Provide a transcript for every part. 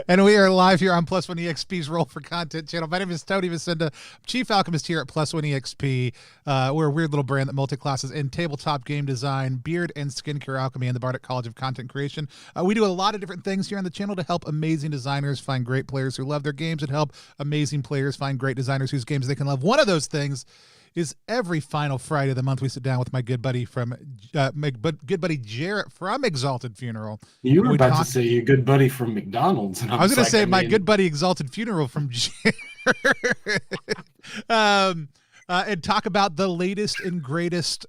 And we are live here on Plus One EXP's Roll for Content channel. My name is Tony Vicinda, Chief Alchemist here at Plus One EXP. We're a weird little brand that multi-classes in tabletop game design, beard and skincare alchemy, and the Bardic College of Content Creation. We do a lot of different things here on the channel to help amazing designers find great players who love their games and help amazing players find great designers whose games they can love. One of those things is every final Friday of the month we sit down with my good buddy Jarrett from Exalted Funeral. You were about to say your good buddy from McDonald's. And I was going to say my good buddy Exalted Funeral from Jarrett. And talk about the latest and greatest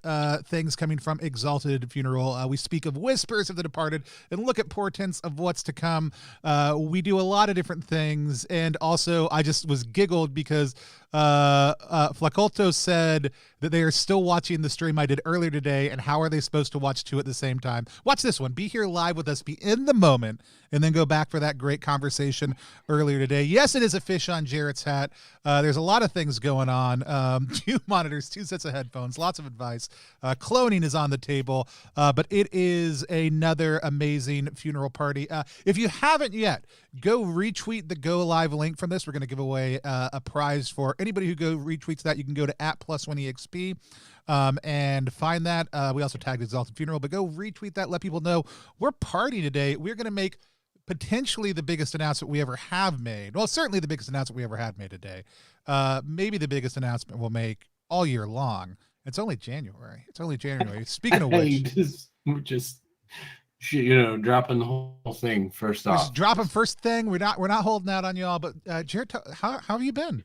things coming from Exalted Funeral. We speak of whispers of the departed and look at portents of what's to come. We do a lot of different things. And also, I just was giggled because Flacolto said that they are still watching the stream I did earlier today, and how are they supposed to watch two at the same time? Watch this one. Be here live with us. Be in the moment, and then go back for that great conversation earlier today. Yes, it is a fish on Jarrett's hat. There's a lot of things going on. 2 monitors, 2 sets of headphones, lots of advice. Cloning is on the table, but it is another amazing funeral party. If you haven't yet, go retweet the Go Live link from this. We're going to give away a prize for anybody who retweets that. You can go to @plus1exp and find that. We also tagged Exalted Funeral, but go retweet that. Let people know we're partying today. We're going to make potentially the biggest announcement we ever have made. Well, certainly the biggest announcement we ever had made today. Maybe the biggest announcement we'll make all year long. It's only January. Speaking of which, we're just dropping the whole thing first off. Just dropping first thing. We're not holding out on y'all. But Jarrett, how have you been?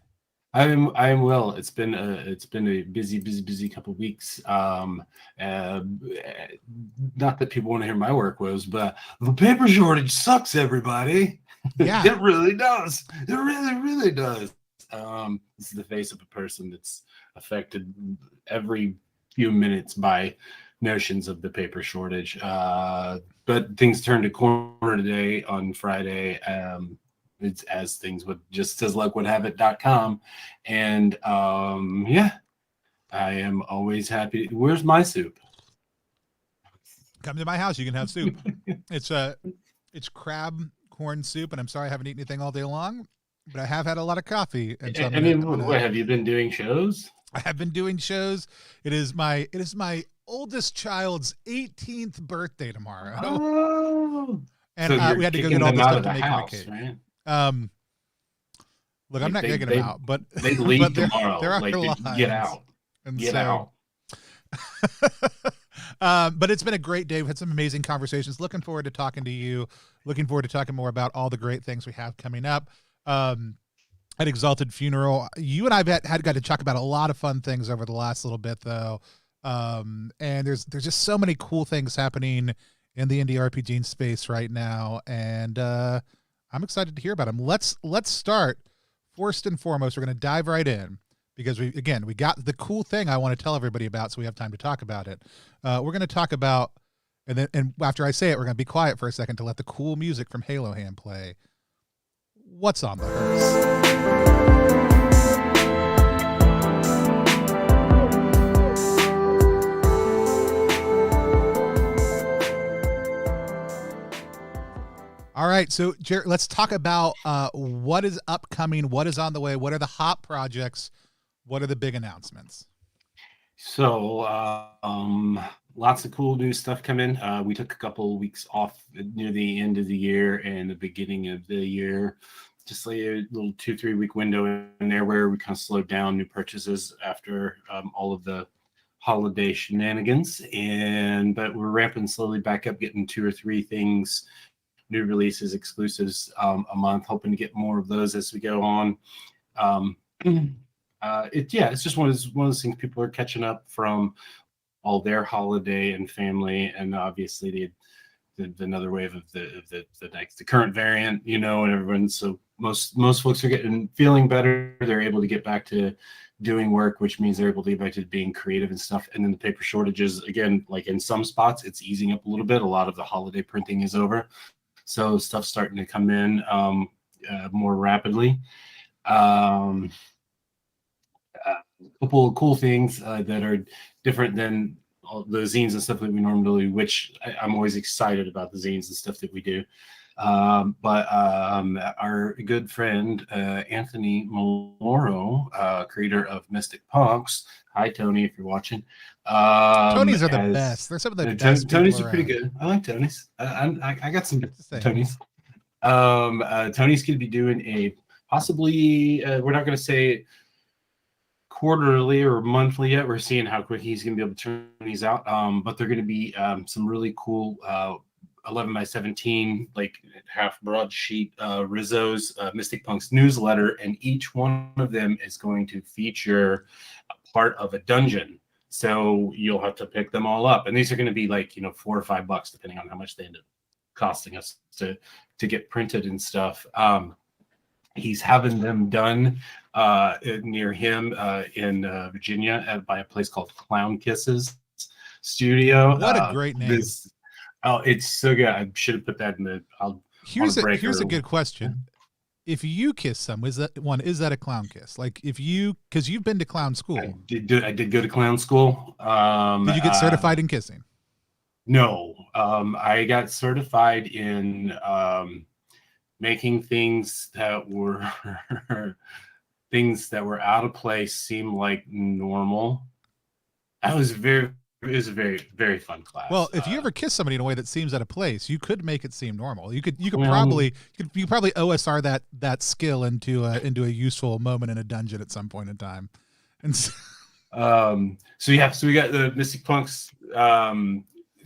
I am well. It's been a busy couple of weeks. Not that people want to hear my work woes, but the paper shortage sucks, everybody. Yeah, it really does. It really does. This is the face of a person that's affected every few minutes by notions of the paper shortage. But things turned a corner today on Friday. It's as things would, just as luck would have it.com. And I am always happy. Where's my soup? Come to my house. You can have soup. It's crab corn soup. And I'm sorry I haven't eaten anything all day long, but I have had a lot of coffee. And so what have you been doing shows? I have been doing shows. It is my oldest child's 18th birthday tomorrow. Oh. And so we had to go get all this stuff to make him a cake. Right? Look, I'm not kicking them out, but they leave tomorrow. There are lines. Get out. Get out. But it's been a great day. We've had some amazing conversations. Looking forward to talking to you. Looking forward to talking more about all the great things we have coming up. At Exalted Funeral, you and I got to talk about a lot of fun things over the last little bit, though. And there's just so many cool things happening in the indie RPG space right now, and I'm excited to hear about them. Let's start. First and foremost, we're going to dive right in because we got the cool thing I want to tell everybody about, so we have time to talk about it. We're going to talk about, and after I say it, we're going to be quiet for a second to let the cool music from Halo Hand play. What's on the hearse? All right, so Jarrett, let's talk about what is upcoming, what is on the way, what are the hot projects, what are the big announcements? So lots of cool new stuff coming. We took a couple of weeks off near the end of the year and the beginning of the year, just like a little 2-3 week window in there where we kind of slowed down new purchases after all of the holiday shenanigans. But we're ramping slowly back up, getting 2 or 3 things, new releases, exclusives a month, hoping to get more of those as we go on. It's just one of those things. People are catching up from all their holiday and family, and obviously the another wave of the current variant, and everyone. So most folks are feeling better. They're able to get back to doing work, which means they're able to get back to being creative and stuff. And then the paper shortages, again, like in some spots, it's easing up a little bit. A lot of the holiday printing is over. So stuff's starting to come in more rapidly. A couple of cool things that are different than all the zines and stuff that we normally do, which I'm always excited about the zines and stuff that we do. But our good friend Anthony Maloro, creator of Mystic Punks, hi Tony if you're watching, Tonys are the has best. They're some of the best people Tony's are around. pretty good. I like Tony's. I got some Say. Tony's. Tony's going to be doing a possibly we're not going to say quarterly or monthly yet. We're seeing how quick he's going to be able to turn these out. But they're going to be some really cool 11 by 17, like half broadsheet Rizzo's Mystic Punks newsletter, and each one of them is going to feature a part of a dungeon. So you'll have to pick them all up, and these are going to be like, $4 or $5 depending on how much they end up costing us to get printed and stuff. He's having them done near him in Virginia by a place called Clown Kisses Studio. What a great name! It's so good. I should have put that in the. Here's a good question. If you kiss some, is that a clown kiss? Like because you've been to clown school. I did go to clown school. Did you get certified in kissing? No, I got certified in making things that were out of place seem like normal. It was a very, very fun class. Well, if you ever kiss somebody in a way that seems out of place, you could make it seem normal. You could probably OSR that skill into a useful moment in a dungeon at some point in time. And so we got the Mystic Punks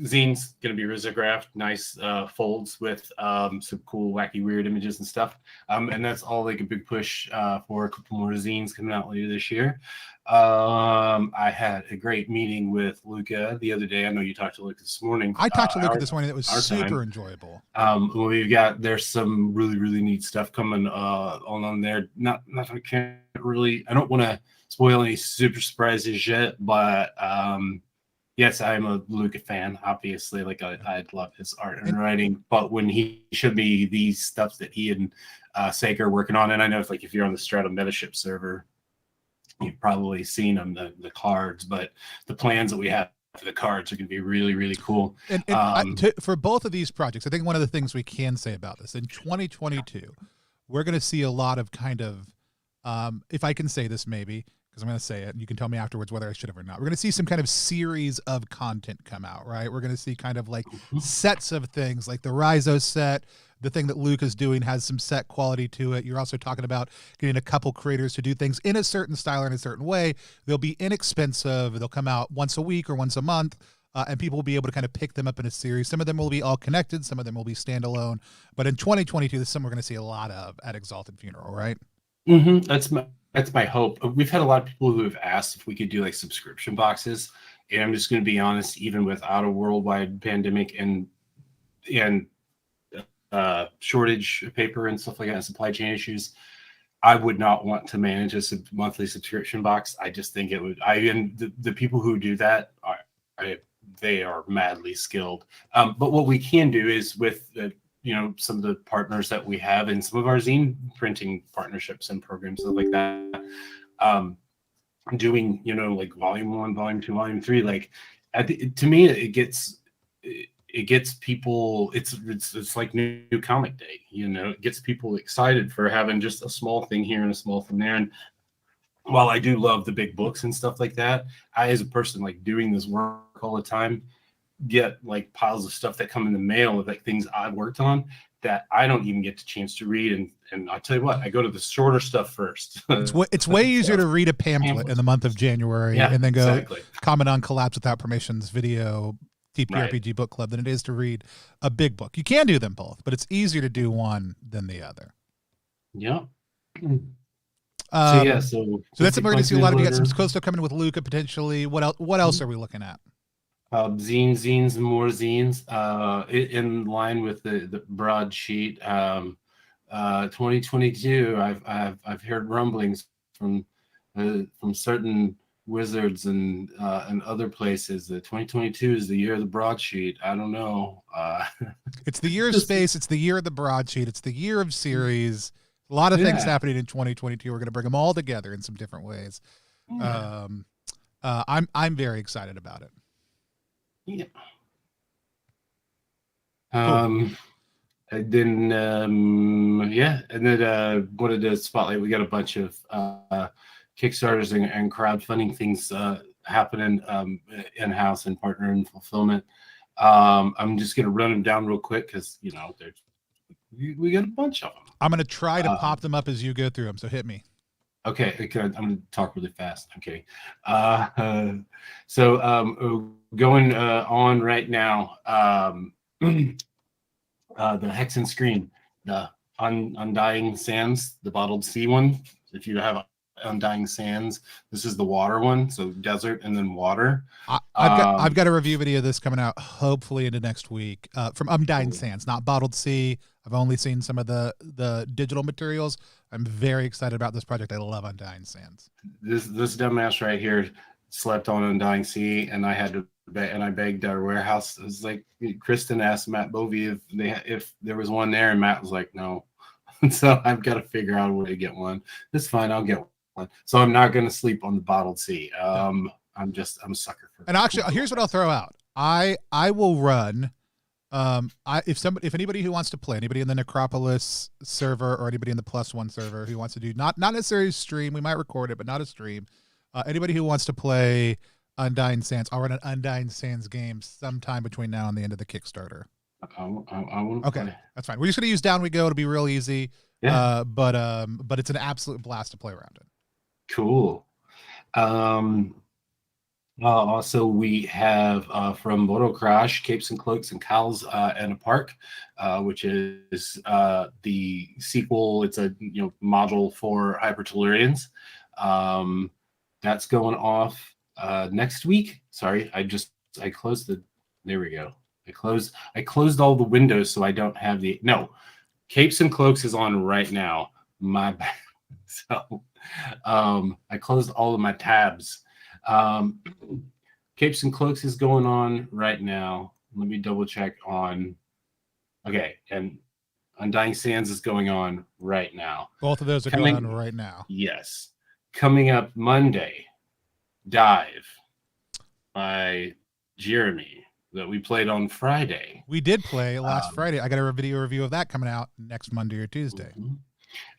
zines going to be risographed, nice folds with some cool, wacky, weird images and stuff. And that's all like a big push for a couple more zines coming out later this year. I had a great meeting with Luca the other day. I know you talked to Luca this morning. I talked to Luca this morning. That was super enjoyable. There's some really, really neat stuff coming on there. I don't want to spoil any super surprises yet, but yes, I'm a Luca fan, obviously. Like I love his art and writing, but when he showed me these stuff that he and Saker are working on, and I know if you're on the Stratum Metaship server, you've probably seen them, the cards, but the plans that we have for the cards are going to be really, really cool. And for both of these projects, I think one of the things we can say about this in 2022, we're going to see a lot of kind of, if I can say this maybe, because I'm going to say it, and you can tell me afterwards whether I should have or not. We're going to see some kind of series of content come out, right? We're going to see kind of like sets of things, like the Rhizo set. The thing that Luke is doing has some set quality to it. You're also talking about getting a couple creators to do things in a certain style or in a certain way. They'll be inexpensive. They'll come out once a week or once a month, and people will be able to kind of pick them up in a series. Some of them will be all connected. Some of them will be standalone. But in 2022, this is something we're going to see a lot of at Exalted Funeral, right? Mm-hmm. That's my hope. We've had a lot of people who have asked if we could do like subscription boxes. And I'm just going to be honest, even without a worldwide pandemic and shortage of paper and stuff like that, and supply chain issues, I would not want to manage a monthly subscription box. I just think it would. The people who do that they are madly skilled. But what we can do is with some of the partners that we have and some of our zine printing partnerships and programs, stuff like that, doing like volume 1, volume 2, volume 3, like to me it gets people, it's like new comic day, it gets people excited for having just a small thing here and a small thing there. And while I do love the big books and stuff like that, I, as a person like doing this work all the time, get like piles of stuff that come in the mail of like things I've worked on that I don't even get the chance to read. And I'll tell you what, I go to the shorter stuff first. It's way easier to read a pamphlet in the month of January and then go comment on Collapse Without Permissions video ttrpg book club than it is to read a big book. You can do them both, but it's easier to do one than the other. Yeah. So that's something we're going to see a lot of. You got some cool stuff coming with Luca potentially. What else are we looking at? Zines, and more zines. In line with the broadsheet. 2022. I've heard rumblings from certain wizards and other places that 2022 is the year of the broadsheet. I don't know. It's the year of space. It's the year of the broadsheet. It's the year of series. A lot of things happening in 2022. We're going to bring them all together in some different ways. Yeah. I'm very excited about it. Yeah. Cool. And then yeah, and then wanted to spotlight. We got a bunch of Kickstarters and crowdfunding things happening in house and partner in fulfillment. I'm just gonna run them down real quick because we got a bunch of them. I'm going to try to pop them up as you go through them. So hit me. Okay, I'm going to talk really fast. Okay. So going on right now, the Hex and Screen, the Undying Sands, the bottled sea one. If you have Undying Sands, this is the water one. So desert and then water. I've got a review video of this coming out hopefully into next week from Undying Sands, not Bottled Sea. I've only seen some of the digital materials. I'm very excited about this project. I love Undying Sands. This dumbass right here slept on Undying Sea, and I had to and I begged our warehouse. It was like Kristen asked Matt Bovey if there was one there, and Matt was like, no. So I've got to figure out a way to get one. It's fine, I'll get one. So I'm not going to sleep on the Bottled Sea. I'm a sucker for. And actually, here's what I'll throw out. I will run. If anybody who wants to play, anybody in the Necropolis server or anybody in the +1 server who wants to do not necessarily stream, we might record it, but not a stream. Anybody who wants to play Undying Sands, I'll run an Undying Sands game sometime between now and the end of the Kickstarter. I want to okay, play. That's fine. We're just gonna use Down We Go. It'll be real easy. Yeah. But it's an absolute blast to play around it. Cool. Also, we have from Bodo Crash, Capes and Cloaks and Cowls and a Park, which is the sequel. It's a module for Hyper-Tellurians. That's going off next week. Sorry, I closed the. There we go. I closed all the windows so I don't have the. No, Capes and Cloaks is on right now. My bad. So I closed all of my tabs. Capes and Cloaks is going on right now. Let me double check on. Okay, and Undying Sands is going on right now. Both of those are going on right now. Yes. Coming up Monday, Dive by Jeremy that we played on Friday. We did play last Friday. I got a video review of that coming out next Monday or Tuesday. Mm-hmm.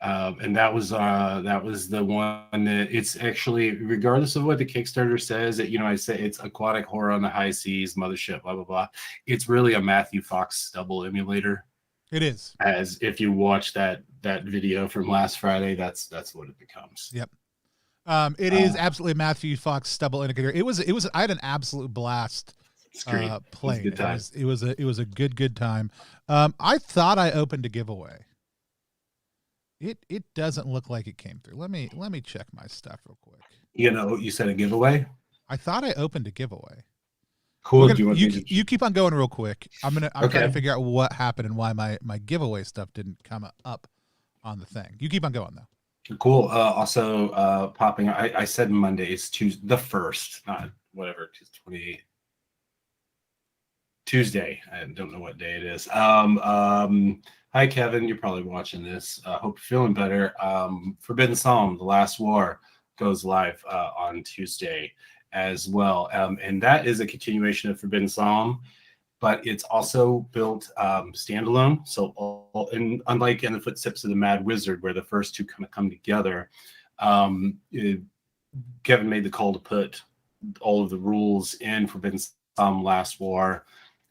And that was the one that it's actually, regardless of what the Kickstarter says, that I say it's aquatic horror on the high seas, mothership, blah blah blah. It's really a Matthew Fox double emulator. It is. As if you watch that video from last Friday, that's what it becomes. Yep. It is absolutely Matthew Fox double indicator. It was. I had an absolute blast playing. It was a good time. I thought I opened a giveaway. It doesn't look like it came through. Let me check my stuff real quick. You said a giveaway? I thought I opened a giveaway. Cool. You keep on going real quick. I'm trying to figure out what happened and why my giveaway stuff didn't come up on the thing. You keep on going though. Cool. Also popping. I said Monday is Tuesday, the 1st, not whatever. 28. Tuesday. I don't know what day it is. Hi, Kevin. You're probably watching this. Hope you're feeling better. Forbidden Psalm, The Last War, goes live on Tuesday as well. And that is a continuation of Forbidden Psalm, but it's also built standalone. So, unlike In the Footsteps of the Mad Wizard, where the first two kind of come together, Kevin made the call to put all of the rules in Forbidden Psalm Last War.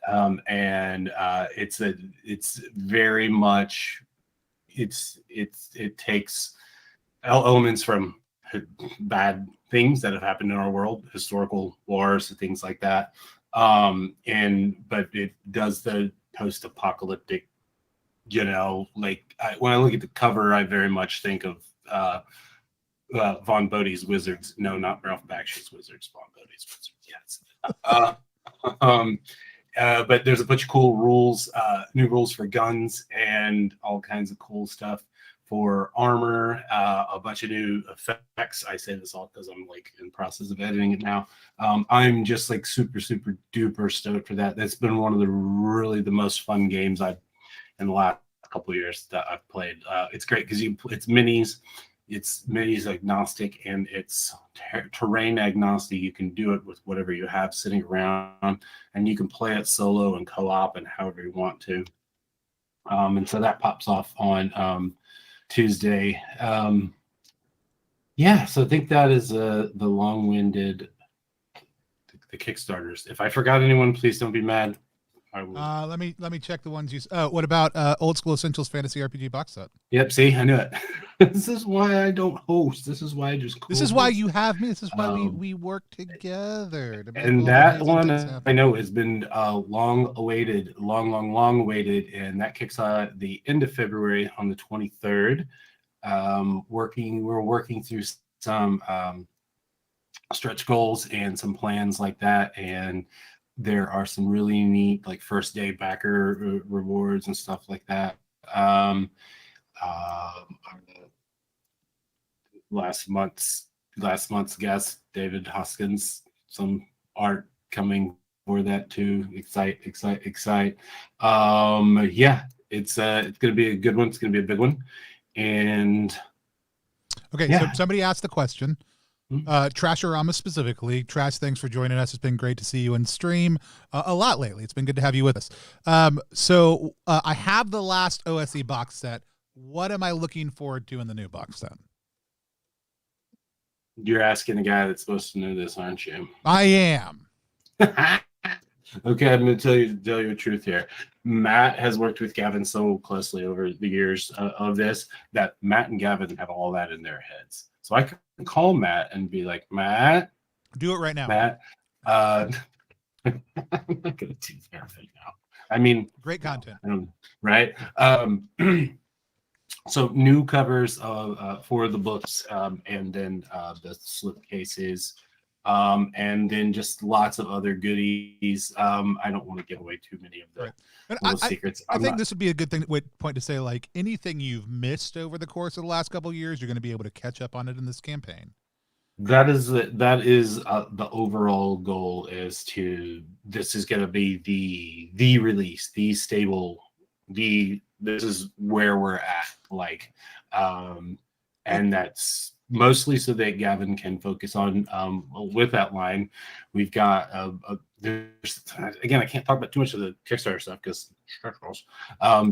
And it's very much it takes elements from bad things that have happened in our world, historical wars and things like that. But it does the post-apocalyptic, when I look at the cover, I very much think of Von Bodie's Wizards. No, not Ralph Bakshi's Wizards. Von Bodie's Wizards. Yes. But there's a bunch of cool rules, new rules for guns and all kinds of cool stuff for armor, a bunch of new effects. I say this all because I'm in the process of editing it now. I'm just super, super duper stoked for that. That's been one of the most fun games in the last couple of years that I've played. It's great because it's minis. It's minis agnostic and it's terrain agnostic. You can do it with whatever you have sitting around, and you can play it solo and co-op and however you want to. And so that pops off on Tuesday. Yeah, so I think that is the long-winded the Kickstarters. If I forgot anyone, please don't be mad. I will. Let me check the ones you. Oh, what about Old School Essentials Fantasy RPG box set? Yep. See, I knew it. This is why I don't host. This is why I just. This is why you have me. This is why we work together. To make and that one I know has been long awaited, long awaited, and that kicks out at the end of February on the 23rd. We're working through some stretch goals and some plans like that, and there are some really neat like first day backer rewards and stuff like that. Last month's guest David Hoskins, some art coming for that too. Excite. Yeah, it's gonna be a good one. It's gonna be a big one. And okay, yeah. So somebody asked the question. Trashorama specifically. Trash, thanks for joining us. It's been great to see you in stream a lot lately. It's been good to have you with us. So I have the last OSE box set. What am I looking forward to in the new box set? You're asking the guy that's supposed to know this, aren't you? I am. Okay, I'm going to tell you the truth here. Matt has worked with Gavin so closely over the years of this that Matt and Gavin have all that in their heads. So I can call Matt and be like, Matt. Do it right now. Matt. I'm not going to do that right now. I mean. Great content. Right? So new covers for the books, and then the slip cases. And then just lots of other goodies. I don't want to give away too many of the secrets. I think this would be a good point to say, like, anything you've missed over the course of the last couple of years, you're going to be able to catch up on it in this campaign. That is the overall goal. This is going to be the release, the stable, this is where we're at. Like, and that's mostly so that Gavin can focus on with that line. We've got there's again, I can't talk about too much of the Kickstarter stuff because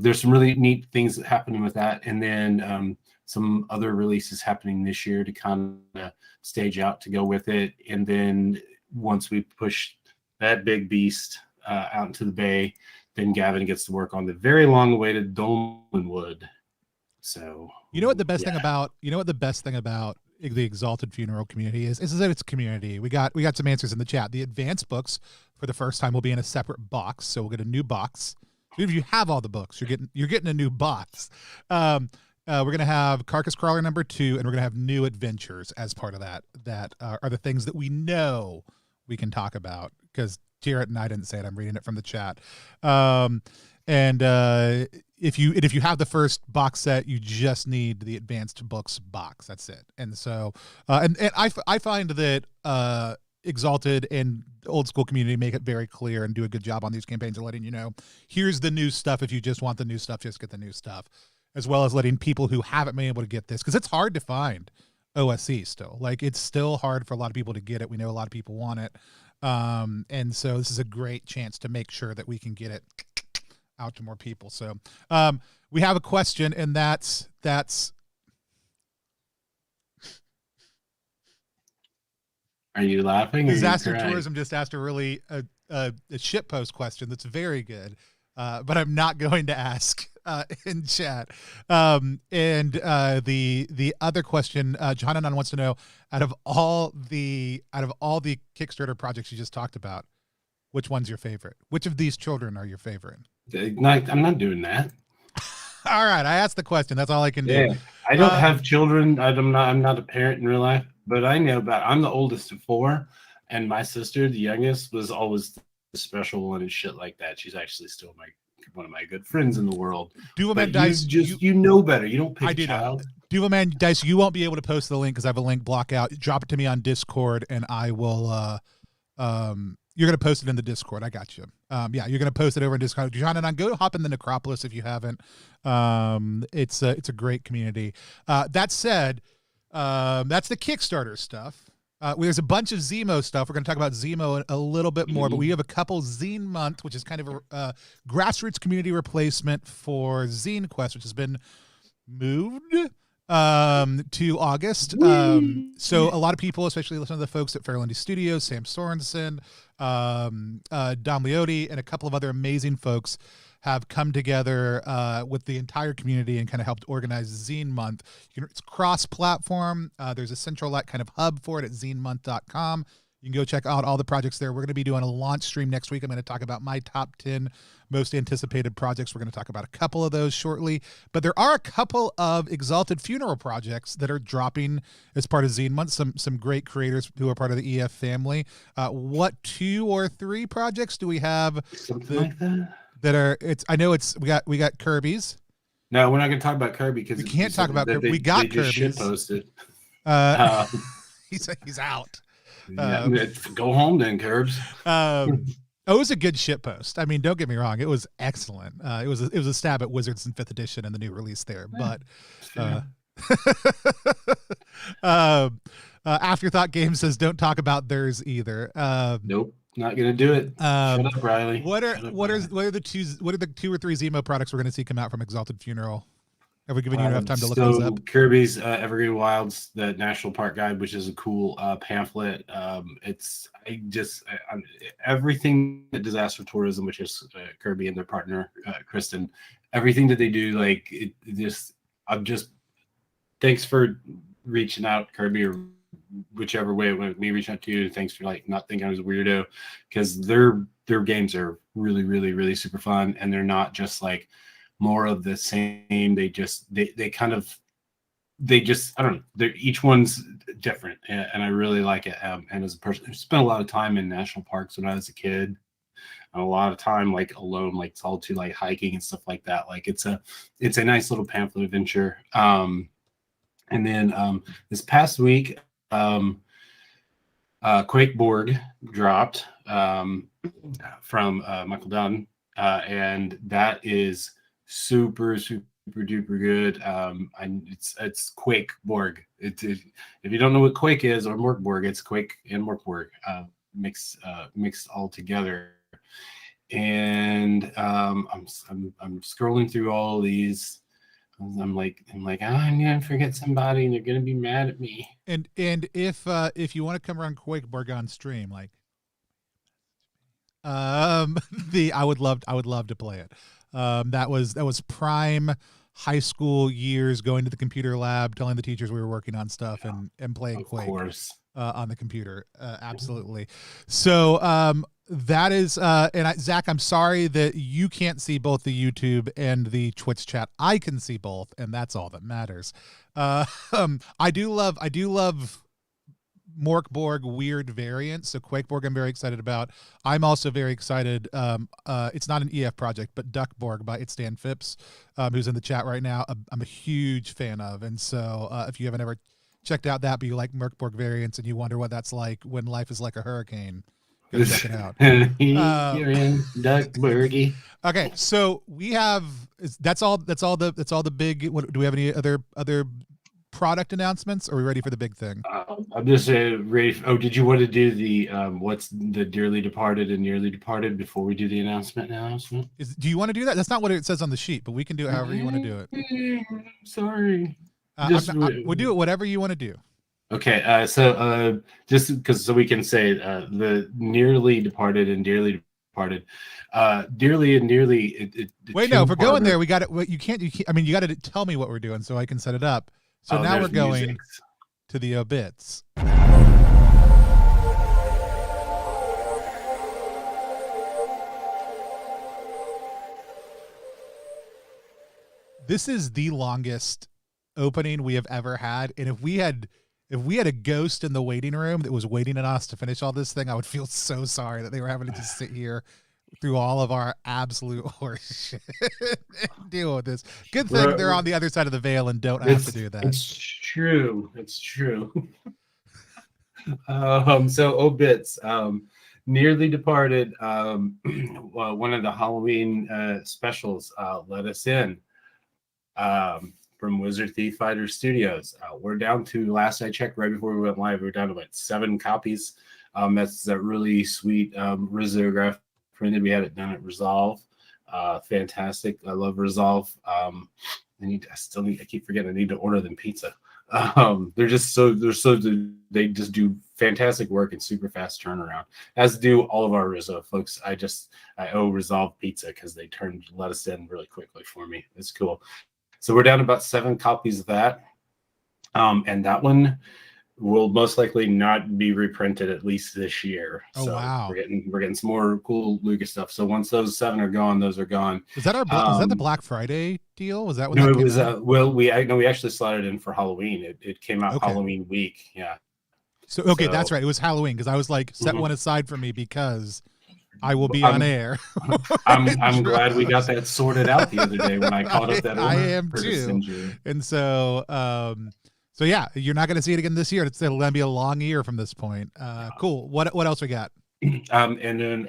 there's some really neat things happening with that, and then some other releases happening this year to kind of stage out to go with it. And then once we push that big beast out into the bay, then Gavin gets to work on the very long-awaited Dolmenwood. So you know what the best thing about the Exalted Funeral community is that it's community. We got some answers in the chat. The advanced books for the first time will be in a separate box, so we'll get a new box. If you have all the books, you're getting a new box. We're gonna have Carcass Crawler #2, and we're gonna have new adventures as part of that. That are the things that we know we can talk about, because Jarrett and I didn't say it. I'm reading it from the chat. And if you have the first box set, you just need the advanced books box. That's it. And so and I find that Exalted and Old School community make it very clear and do a good job on these campaigns of letting you know, here's the new stuff. If you just want the new stuff, just get the new stuff, as well as letting people who haven't been able to get this, because it's hard to find OSE still. Like, it's still hard for a lot of people to get it. We know a lot of people want it. And so this is a great chance to make sure that we can get it out to more people. So we have a question, and that's are you laughing? Disaster Tourism just asked a really a shitpost question that's very good, but I'm not going to ask in chat. And the other question, Johanan wants to know, out of all the Kickstarter projects you just talked about, which one's your favorite? Which of these children are your favorite? I'm not doing that. All right, I asked the question. That's all I can do. Yeah, I don't have children. I'm not a parent in real life, but I know I'm the oldest of 4, and my sister, the youngest, was always the special one and shit like that. She's actually still one of my good friends in the world. Duvaman Dice, you know better. You don't pick a child. Duvaman Dice, you won't be able to post the link because I have a link block out. Drop it to me on Discord, and I will. You're going to post it in the Discord. I got you. Yeah, you're going to post it over in Discord. John and I, go hop in the Necropolis if you haven't. It's a great community. That said, that's the Kickstarter stuff. There's a bunch of Zemo stuff. We're going to talk about Zemo a little bit more, but we have a couple Zine Month, which is kind of a grassroots community replacement for Zine Quest, which has been moved to August. So a lot of people, especially some of the folks at Fairlandy Studios, Sam Sorensen, Don Leotti, and a couple of other amazing folks have come together with the entire community and kind of helped organize Zine Month. It's cross-platform. There's a central kind of hub for it at zinemonth.com. You can go check out all the projects there. We're going to be doing a launch stream next week. I'm going to talk about my top 10 most anticipated projects. We're going to talk about a couple of those shortly. But there are a couple of Exalted Funeral projects that are dropping as part of Zine Month. Some great creators who are part of the EF family. What 2 or 3 projects do we have? Something like that. That are we got Kirby's. No, we're not going to talk about Kirby because we can't talk about Kirby. We got Kirby's. Shit posted. He's out. Go home then, Curbs. It was a good shit post. I mean, don't get me wrong; it was excellent. It was a stab at Wizards in 5th edition and the new release there. But Afterthought Game says don't talk about theirs either. Nope. Not gonna do it. Shut up, Riley. What are the 2 or 3 Zemo products we're gonna see come out from Exalted Funeral? Have we given you enough time to look those up? Kirby's Evergreen Wilds, the National Park Guide, which is a cool pamphlet. Everything that Disaster Tourism, which is Kirby and their partner Kristen, everything that they do, thanks for reaching out, Kirby, or whichever way me reaching out to you. Thanks for not thinking I was a weirdo, because their games are really, really, really super fun, and they're not just more of the same. They kind of I don't know, each one's different, and I really like it. And as a person who spent a lot of time in national parks when I was a kid, and a lot of time alone, solitude, hiking and stuff like that, it's a nice little pamphlet adventure. And then this past week, Quakeborg dropped from Michael Dunn, and that is super duper good. It's Quakeborg. If you don't know what Quake is or Morkborg, it's Quake and Morkborg mixed all together. And I'm scrolling through all these. I'm like, I'm gonna forget somebody, and they're gonna be mad at me. And if you want to come around Quakeborg on stream, I would love to play it. That was prime high school years, going to the computer lab, telling the teachers we were working on stuff, and playing Quake on the computer. Absolutely. So that is Zach, I'm sorry that you can't see both the YouTube and the Twitch chat. I can see both, and that's all that matters. I do love Morkborg weird variants. So Quakeborg I'm very excited about. I'm also very excited. It's not an EF project, but Duckborg by It's Dan Phipps, who's in the chat right now. I'm a huge fan of. And so if you haven't ever checked out that, but you like Morkborg variants and you wonder what that's like when life is like a hurricane, go check it out. You're in Duckborgy. Okay, so we have that's all the big. Do we have any other product announcements? Or are we ready for the big thing? I'm just ready. Did you want to do the what's the dearly departed and nearly departed before we do the announcement? Do you want to do that? That's not what it says on the sheet, but we can do it however you want to do it. Sorry. We'll do it whatever you want to do. Okay, so just because we can say the nearly departed and dearly departed, dearly and nearly. Wait, no, if we're going there, we got it. You can't. I mean, you got to tell me what we're doing so I can set it up. So now we're going to the obits. This is the longest opening we have ever had, and if we had a ghost in the waiting room that was waiting on us to finish all this thing, I would feel so sorry that they were having to just sit here through all of our absolute horseshit and deal with this. Good thing they're on the other side of the veil and don't have to do that. It's true. So obits, nearly departed. One of the Halloween specials let us in. from Wizard Thief Fighter Studios. We're down to, last I checked, right before we went live, we were down to about 7 copies. That's that really sweet risograph printed. We had it done at Resolve. Fantastic. I love Resolve. I keep forgetting I need to order them pizza. They just do fantastic work and super fast turnaround, as do all of our Rizzo folks. I owe Resolve Pizza because they let us in really quickly for me. It's cool. So we're down to about 7 copies of that. And that one will most likely not be reprinted at least this year. Oh, so wow. We're getting some more cool Lucas stuff. So once those 7 are gone, those are gone. Was that is that the Black Friday deal? Was that when no, that it was out? we actually slotted in for Halloween. It came out Halloween week. Yeah. So that's right. It was Halloween, because I was like, set one aside for me because I will be on air. I'm glad we got that sorted out the other day when I called up that order. I am too. And so so yeah, you're not going to see it again this year. It's going to be a long year from this point. Cool. What else we got? And then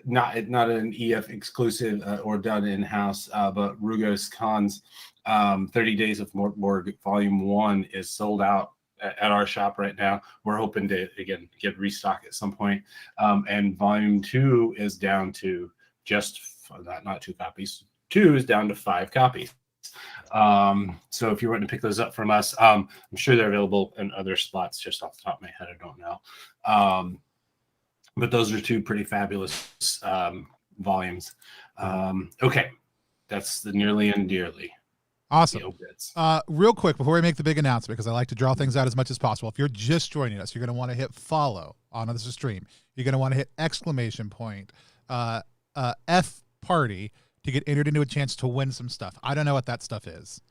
not an EF exclusive or done in house, but Rugos Khan's 30 Days of Mortborg Volume 1 is sold out at our shop right now. We're hoping to again get restock at some point. And Volume 2 is down to just not 2 copies. 2 is down to 5 copies. So if you want to pick those up from us, I'm sure they're available in other spots. Just off the top of my head, I don't know. But those are 2 pretty fabulous volumes. Okay, that's the Nearly and Dearly. Awesome. Real quick before we make the big announcement, because I like to draw things out as much as possible. If you're just joining us, you're going to want to hit follow on this stream. You're going to want to hit !FParty to get entered into a chance to win some stuff. I don't know what that stuff is.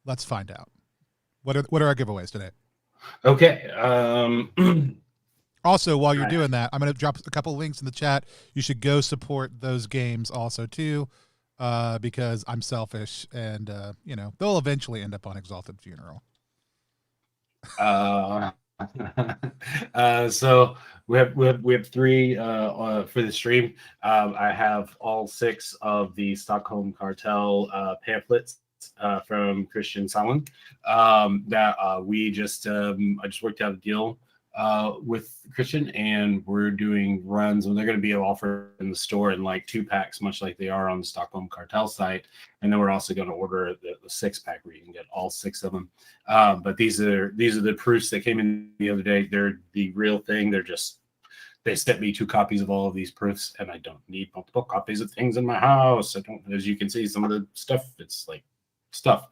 Let's find out. What are our giveaways today? Okay. Also, while you're doing that, I'm going to drop a couple links in the chat. You should go support those games also too, because I'm selfish, and they'll eventually end up on Exalted Funeral. So we have 3 for the stream. I have all 6 of the Stockholm Cartel pamphlets from Christian Salon that we just I just worked out a deal with Christian, and we're doing runs, and they're going to be offered in the store in like 2-packs, much like they are on the Stockholm Cartel site. And then we're also going to order the 6-pack where you can get all 6 of them. But these are the proofs that came in the other day. They're the real thing. They sent me 2 copies of all of these proofs, and I don't need multiple copies of things in my house. I don't, as you can see, some of the stuff, it's like stuff.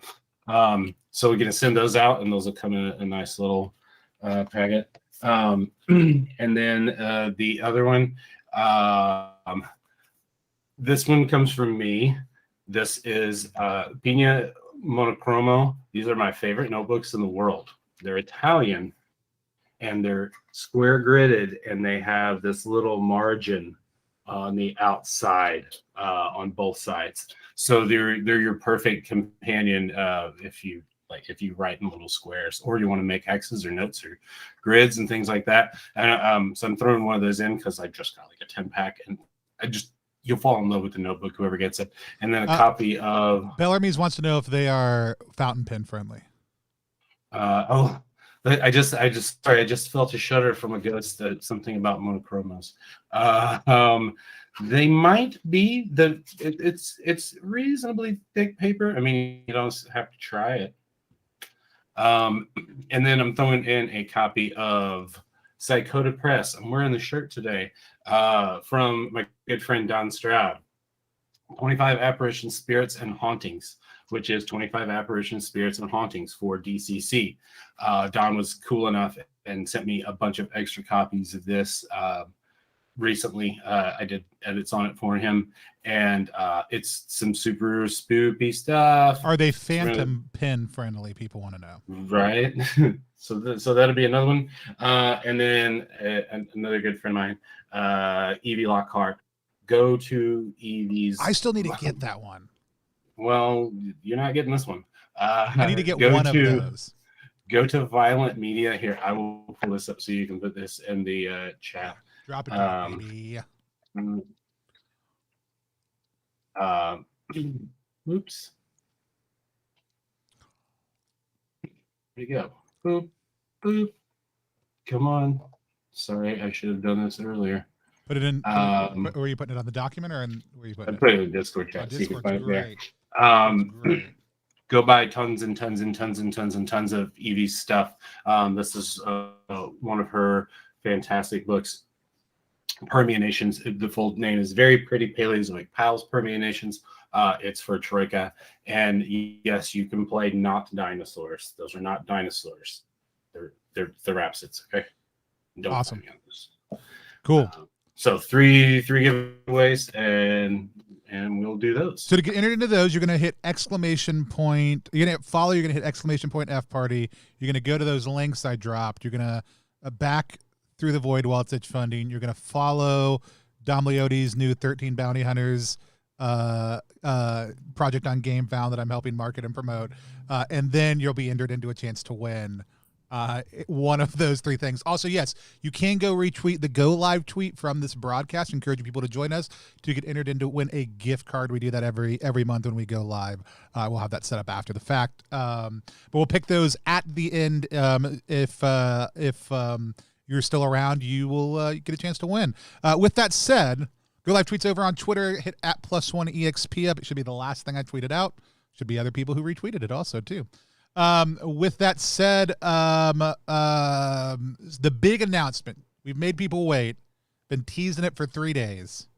So we're going to send those out, and those will come in a nice little packet. And then the other one, this one comes from me. This is Pina Monocromo. These are my favorite notebooks in the world. They're Italian, and they're square gridded, and they have this little margin on the outside on both sides. So they're your perfect companion if you write in little squares, or you want to make X's or notes or grids and things like that. And so I'm throwing one of those in because I just got like a 10-pack, and you'll fall in love with the notebook, whoever gets it. And then a copy of Bellarmy's wants to know if they are fountain pen friendly. I just felt a shudder from a ghost. Something about monochromos. They might be. It's reasonably thick paper. I mean, you don't have to try it. And then I'm throwing in a copy of Psychota Press. I'm wearing the shirt today from my good friend Don Stroud. 25 Apparitions, Spirits, and Hauntings, which is 25 Apparitions, Spirits, and Hauntings for DCC. Don was cool enough and sent me a bunch of extra copies of this recently. I did edits on it for him, and it's some super spoopy stuff. Are they phantom pen friendly? People want to know. Right. So that'll be another one. And then another good friend of mine, Evie Lockhart. Go to Evie's. I still need to get that one. Well, you're not getting this one. I need to get one of those. Go to Violent Media. Here, I will pull this up so you can put this in the chat. Drop it down, baby. Oops. Where'd you go? Boop, boop. Come on. Sorry, I should have done this earlier. Put it in. Were you putting it on the document or where you putting I put it in the Discord chat. So you can find it there. Go buy tons and tons and tons and tons and tons of Evie's stuff. This is one of her fantastic books, Permeations. The full name is Very Pretty Paleozoic Pals Permeations. It's for Troika. And yes, you can play not dinosaurs. Those are not dinosaurs. They're Therapsids, okay? Don't awesome. Cool. So three giveaways, and we'll do those. So to get entered into those, you're going to hit exclamation point. You're going to follow. You're going to hit exclamation point FParty. You're going to go to those links I dropped. You're going to back through the void while it's itch funding. You're going to follow Dom Leoti's new 13 Bounty Hunters project on GameFound that I'm helping market and promote, and then you'll be entered into a chance to win one of those three things. Also, yes, you can go retweet the go live tweet from this broadcast, encouraging people to join us to get entered into win a gift card. We do that every month when we go live. We'll have that set up after the fact, but we'll pick those at the end. If you're still around, you will get a chance to win. With that said, go live tweets over on Twitter. Hit at +1EXP up. It should be the last thing I tweeted out. Should be other people who retweeted it also too. With that said, the big announcement, we've made people wait, been teasing it for 3 days.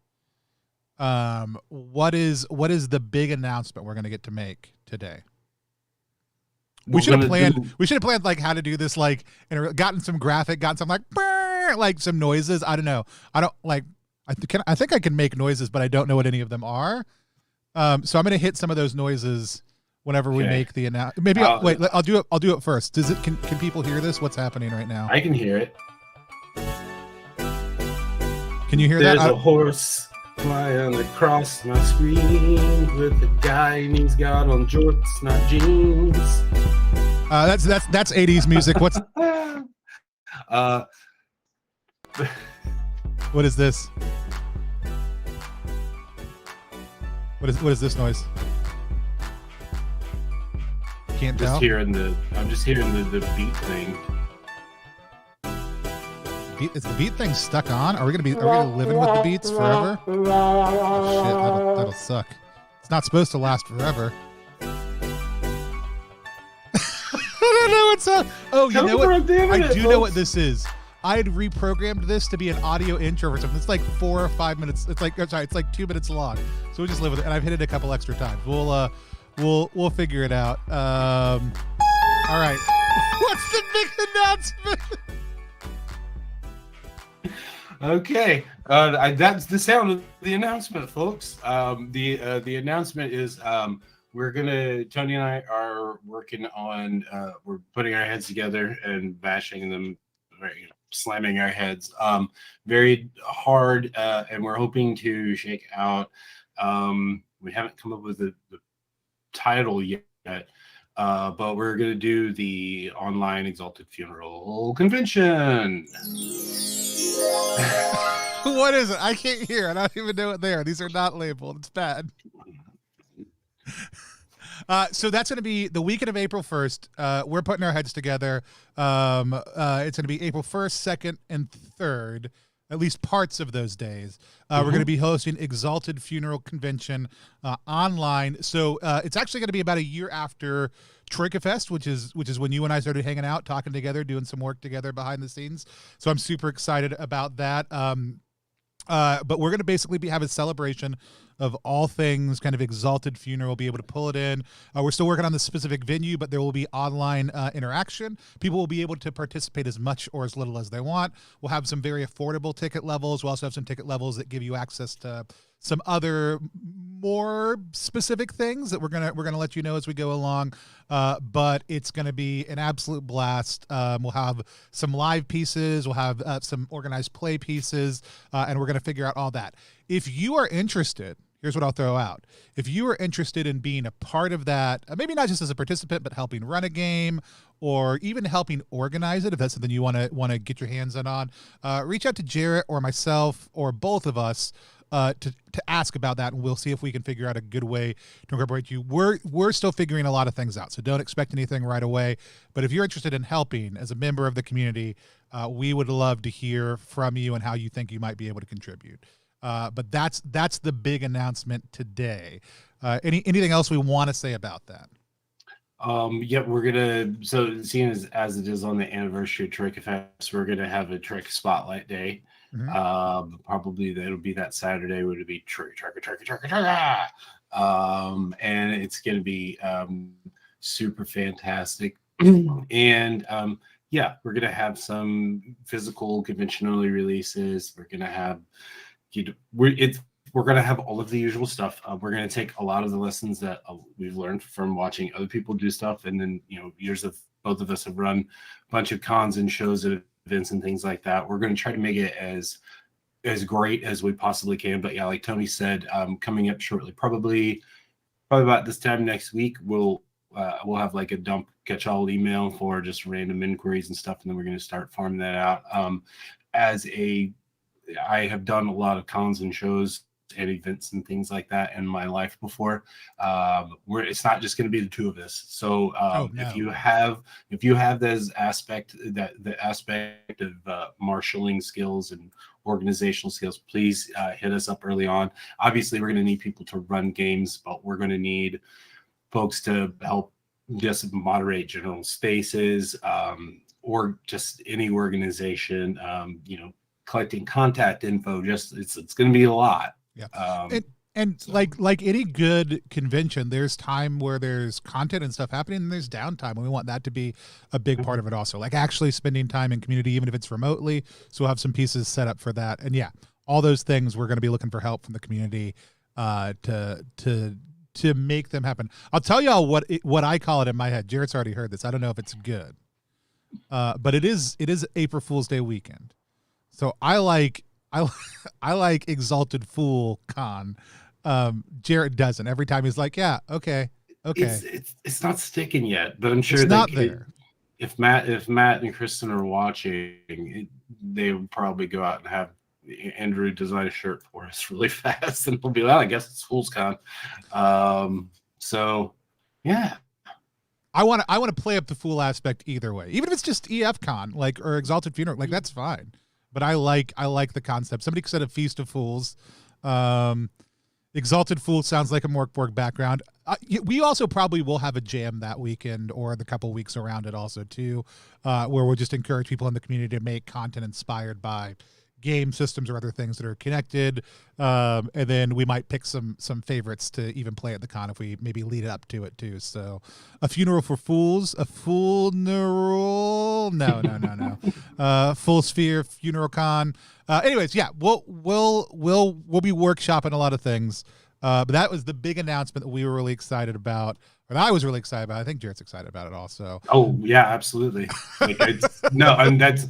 What is the big announcement we're going to get to make today? We should have planned like how to do this, like, and gotten some graphic, gotten some like some noises. I don't know. I think I can make noises, but I don't know what any of them are. So I'm going to hit some of those noises whenever we make the announcement. Maybe I'll do it first. Can people hear this? What's happening right now? I can hear it. Can you hear that? There's a horse flying across my screen with a guy and he's got on jorts, not jeans. That's 80s music. What's what is this? What is this noise? Can't tell. I'm just hearing the beat thing. Is the beat thing stuck on? Are we gonna living with the beats forever? Oh, shit, that'll suck. It's not supposed to last forever. I don't know what's up. Oh, you know what? I do know what this is. I had reprogrammed this to be an audio intro or something. It's like 4 or 5 minutes. It's like 2 minutes long. So we'll just live with it. And I've hit it a couple extra times. We'll figure it out. All right. What's the big announcement? Okay. That's the sound of the announcement, folks. The announcement is Tony and I are working on we're putting our heads together and bashing them, slamming our heads very hard, and we're hoping to shake out. We haven't come up with the title yet, but we're going to do the online Exalted Funeral convention. What is it? I can't hear. I don't even know what they are. These are not labeled. It's bad. So that's going to be the weekend of April 1st. We're putting our heads together. It's going to be April 1st, 2nd, and 3rd, at least parts of those days. We're going to be hosting Exalted Funeral Convention online. So it's actually going to be about a year after Troika Fest, which is when you and I started hanging out, talking together, doing some work together behind the scenes. So I'm super excited about that. But we're going to basically have a celebration of all things kind of Exalted Funeral, be able to pull it in. We're still working on the specific venue, but there will be online interaction. People will be able to participate as much or as little as they want. We'll have some very affordable ticket levels. We'll also have some ticket levels that give you access to some other more specific things that we're gonna let you know as we go along. But it's gonna be an absolute blast. We'll have some live pieces. We'll have some organized play pieces, and we're gonna figure out all that. If you are interested, here's what I'll throw out. If you are interested in being a part of that, maybe not just as a participant, but helping run a game or even helping organize it, if that's something you want to get your hands on, reach out to Jarrett or myself or both of us. to ask about that, and we'll see if we can figure out a good way to incorporate you. We're still figuring a lot of things out, so don't expect anything right away. But if you're interested in helping as a member of the community, we would love to hear from you and how you think you might be able to contribute. But that's the big announcement today. Anything else we want to say about that? Yep, we're gonna, so seeing as it is on the anniversary of Trick Fest, we're gonna have a Trick Spotlight Day. Mm-hmm. Probably that'll be that Saturday, would it be trick. And it's gonna be super fantastic. And yeah, we're gonna have some physical conventionally releases. We're gonna have we're going to have all of the usual stuff. We're going to take a lot of the lessons that we've learned from watching other people do stuff. And then, years of both of us have run a bunch of cons and shows and events and things like that. We're going to try to make it as great as we possibly can. But yeah, like Tony said, coming up shortly, probably about this time next week, we'll have like a dump catch-all email for just random inquiries and stuff. And then we're going to start farming that out. I have done a lot of cons and shows and events and things like that in my life before, where it's not just going to be the two of us. So no. if you have this aspect, the aspect of marshaling skills and organizational skills, please hit us up early on. Obviously, we're going to need people to run games, but we're going to need folks to help just moderate general spaces, or just any organization, collecting contact info. Just it's going to be a lot. Yeah. Like any good convention, there's time where there's content and stuff happening, and there's downtime, and we want that to be a big part of it also. Like actually spending time in community, even if it's remotely. So we'll have some pieces set up for that. And yeah, all those things we're going to be looking for help from the community to make them happen. I'll tell y'all what I call it in my head. Jarrett's already heard this. I don't know if it's good. But it is April Fool's Day weekend. So I like Exalted Fool Con. Jarrett doesn't. Every time he's like, yeah, okay. It's not sticking yet, but I'm sure it's not there. If Matt and Kristen are watching, they would probably go out and have Andrew design a shirt for us really fast, and we'll be like, I guess it's Fool's Con. So yeah. I want to play up the fool aspect either way, even if it's just EF Con, or Exalted Funeral, that's fine. But I like the concept. Somebody said a Feast of Fools. Exalted Fool sounds like a Morkborg background. We also probably will have a jam that weekend or the couple weeks around it also too, where we'll just encourage people in the community to make content inspired by game systems or other things that are connected. And then we might pick some favorites to even play at the con if we maybe lead up to it too. So a funeral for fools, a funeral. No. Full Sphere Funeral Con. Anyways, yeah, we'll be workshopping a lot of things. But that was the big announcement that we were really excited about. And I was really excited about it. I think Jarrett's excited about it also. Oh yeah, absolutely. And that's,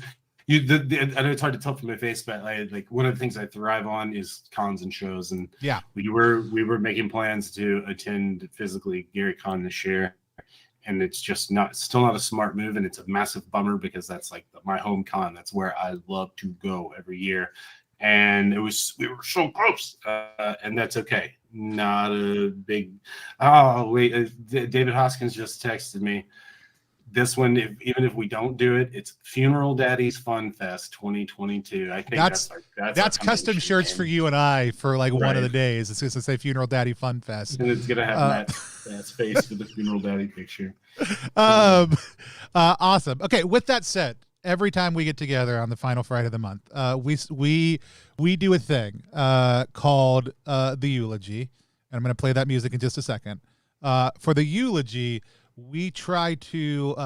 I know it's hard to tell from my face, but like one of the things I thrive on is cons and shows, and yeah, we were making plans to attend physically Gary Con this year, and it's just still not a smart move, and it's a massive bummer because that's like my home con. That's where I love to go every year, and we were so close, and that's okay. Not a big. Oh wait, David Hoskins just texted me. This one, even if we don't do it, it's Funeral Daddy's Fun Fest 2022. I think that's custom shirts for you and I for one of the days. It's going to say Funeral Daddy Fun Fest, and it's going to have Matt's face with the Funeral Daddy picture. Awesome. Okay, with that said, every time we get together on the final Friday of the month, we do a thing called the eulogy, and I'm going to play that music in just a second. For the eulogy, we try to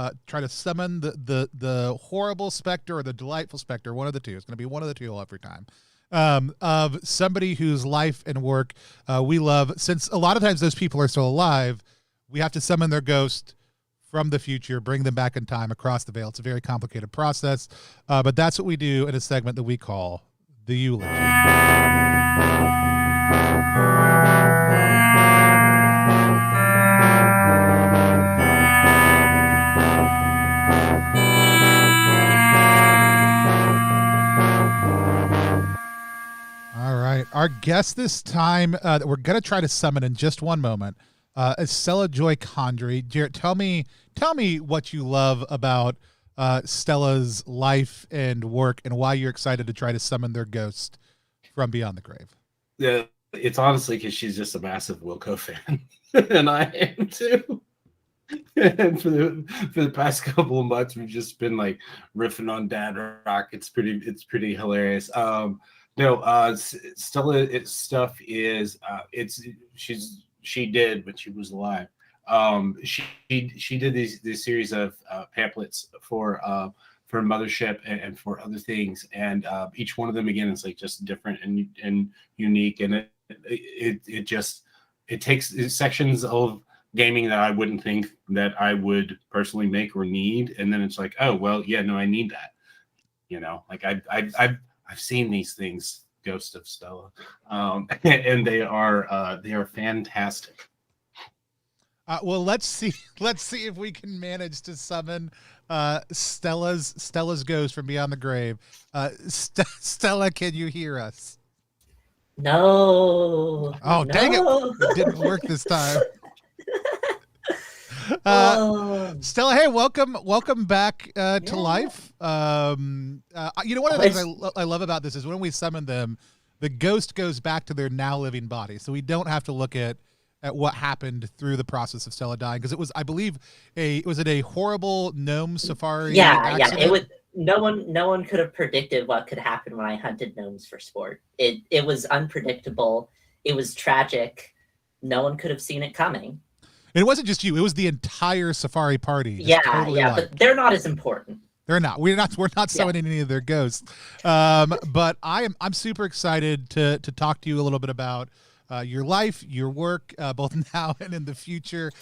summon the horrible specter or the delightful specter, one of the two. It's going to be one of the two every time, of somebody whose life and work we love. Since a lot of times those people are still alive, we have to summon their ghost from the future, bring them back in time across the veil. It's a very complicated process, but that's what we do in a segment that we call the eulogy. Our guest this time that we're going to try to summon in just one moment is Stella Joy Condrey. Jarrett, tell me what you love about Stella's life and work and why you're excited to try to summon their ghost from beyond the grave. Yeah, it's honestly because she's just a massive Wilco fan, and I am too. And for the past couple of months, we've just been like riffing on Dad Rock. It's pretty hilarious. Stella stuff is she did when she was alive. She did these series of pamphlets for Mothership and for other things, and each one of them again is like just different and unique, and it takes sections of gaming that I wouldn't think that I would personally make or need, and then it's like, oh well, yeah, no, I need that. Like I've seen these things, Ghost of Stella, and they are fantastic. Well, let's see if we can manage to summon Stella's ghost from beyond the grave. Stella, can you hear us? No. Oh, dang it! It didn't work this time. Stella, hey, welcome back to life. One of the things I love about this is when we summon them, the ghost goes back to their now living body, so we don't have to look at what happened through the process of Stella dying, because it was, I believe, was it a horrible gnome safari? Accident? It was. No one could have predicted what could happen when I hunted gnomes for sport. It was unpredictable. It was tragic. No one could have seen it coming. And it wasn't just you; it was the entire safari party. But they're not as important. They're not. We're not summoning any of their ghosts. But I'm super excited to talk to you a little bit about your life, your work, both now and in the future.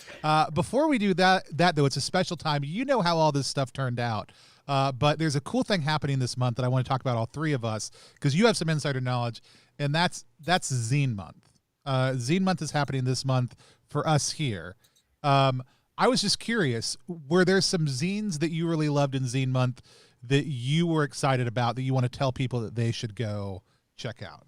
Before we do that though, it's a special time. You know how all this stuff turned out. But there's a cool thing happening this month that I want to talk about, all three of us, because you have some insider knowledge, and that's Zine Month. Zine Month is happening this month for us here. I was just curious, were there some zines that you really loved in Zine Month that you were excited about that you want to tell people that they should go check out?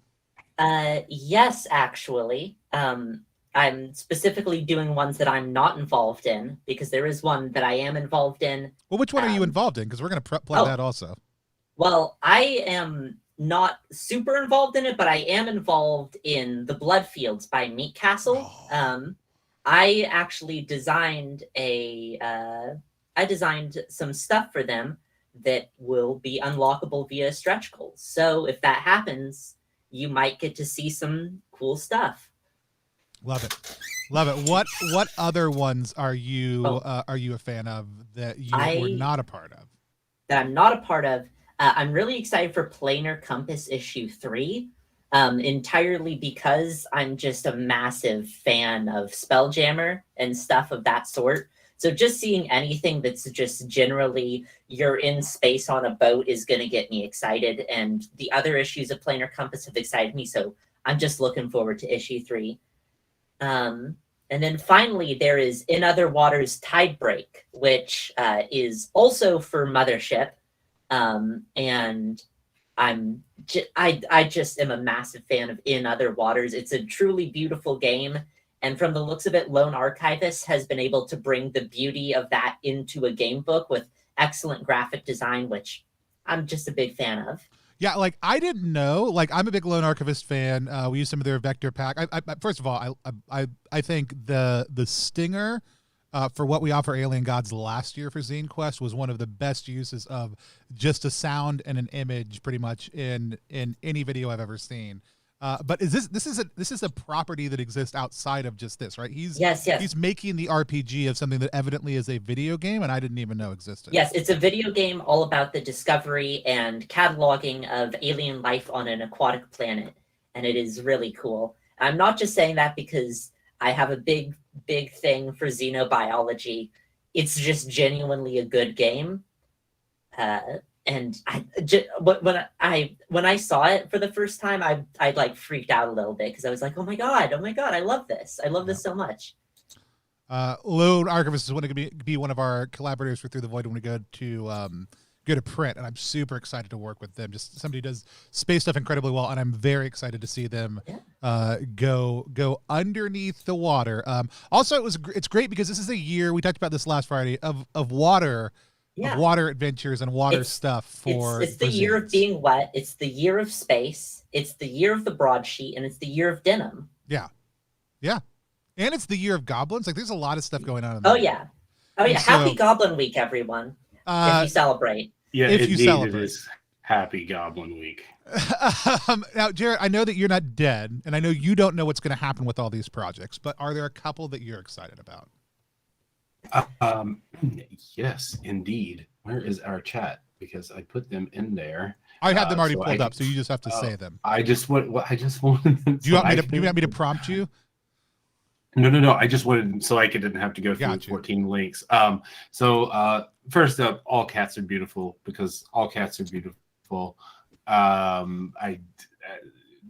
Yes, actually. I'm specifically doing ones that I'm not involved in, because there is one that I am involved in. Well, which one are you involved in? Because we're going to play that also. Well, I am not super involved in it, but I am involved in the Bloodfields by Meat Castle. Oh. I actually designed some stuff for them that will be unlockable via stretch goals. So if that happens, you might get to see some cool stuff. Love it. What other ones are you a fan of that you were not a part of? That I'm not a part of. I'm really excited for Planar Compass issue 3. Entirely because I'm just a massive fan of Spelljammer and stuff of that sort. So just seeing anything that's just generally you're in space on a boat is going to get me excited. And the other issues of Planar Compass have excited me. So I'm just looking forward to issue 3. And then finally, there is In Other Waters Tidebreak, which is also for Mothership. And I just am a massive fan of In Other Waters. It's a truly beautiful game. And from the looks of it, Lone Archivist has been able to bring the beauty of that into a game book with excellent graphic design, which I'm just a big fan of. Yeah, like I didn't know. Like I'm a big Lone Archivist fan. We use some of their vector pack. First of all, I think the stinger for what we offer Alien Gods last year for Zine Quest was one of the best uses of just a sound and an image, pretty much in any video I've ever seen. But this is a property that exists outside of just this, right? He's making the RPG of something that evidently is a video game, and I didn't even know existed. Yes, it's a video game all about the discovery and cataloging of alien life on an aquatic planet, and it is really cool. I'm not just saying that because I have a big thing for xenobiology. It's just genuinely a good game. And when I saw it for the first time, I like freaked out a little bit because I was like, oh my god, I love this. I love this so much. Lone Archivist is going to be one of our collaborators for Through the Void when we go to good at print, and I'm super excited to work with them. Just somebody who does space stuff incredibly well, and I'm very excited to see them go underneath the water. Also, it's great because this is a year, we talked about this last Friday, of water. Yeah. Of water adventures and water stuff for it's the year of being wet, it's the year of space, it's the year of the broadsheet, and it's the year of denim. Yeah. And it's the year of goblins. Like, there's a lot of stuff going on. Yeah. Happy Goblin Week, everyone. If you celebrate. Yeah, if you celebrate. It is Happy Goblin Week. Now, Jarrett, I know that you're not dead, and I know you don't know what's going to happen with all these projects, but are there a couple that you're excited about? Yes, indeed. Where is our chat? Because I put them in there. I have them already pulled up, so you just have to say them. I just wanted. Do you want me to prompt you? No. I just wanted so I didn't have to go through 14 links. First up, all cats are beautiful because all cats are beautiful.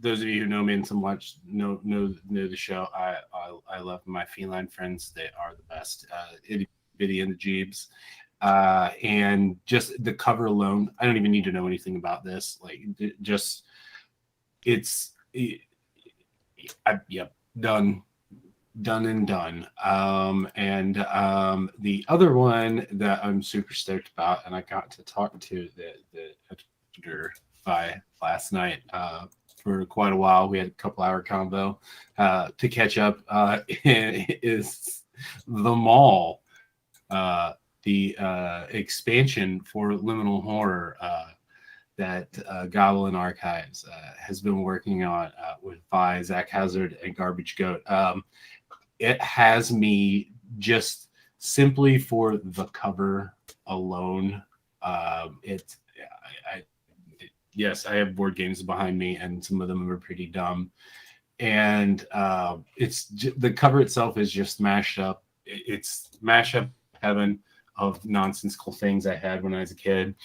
Those of you who know me and some watch know the show. I love my feline friends. They are the best. Itty Bitty and the Jeebs. And just the cover alone, I don't even need to know anything about this. Like, done and done. The other one that I'm super stoked about, and I got to talk to the editor by last night for quite a while. We had a couple hour convo to catch up. Is the mall, the expansion for Liminal Horror that Goblin Archives has been working on by Zach Hazard and Garbage Goat. It has me just simply for the cover alone. Yes, I have board games behind me, and some of them are pretty dumb. And the cover itself is just mashed up. It's mashup heaven of nonsensical things I had when I was a kid.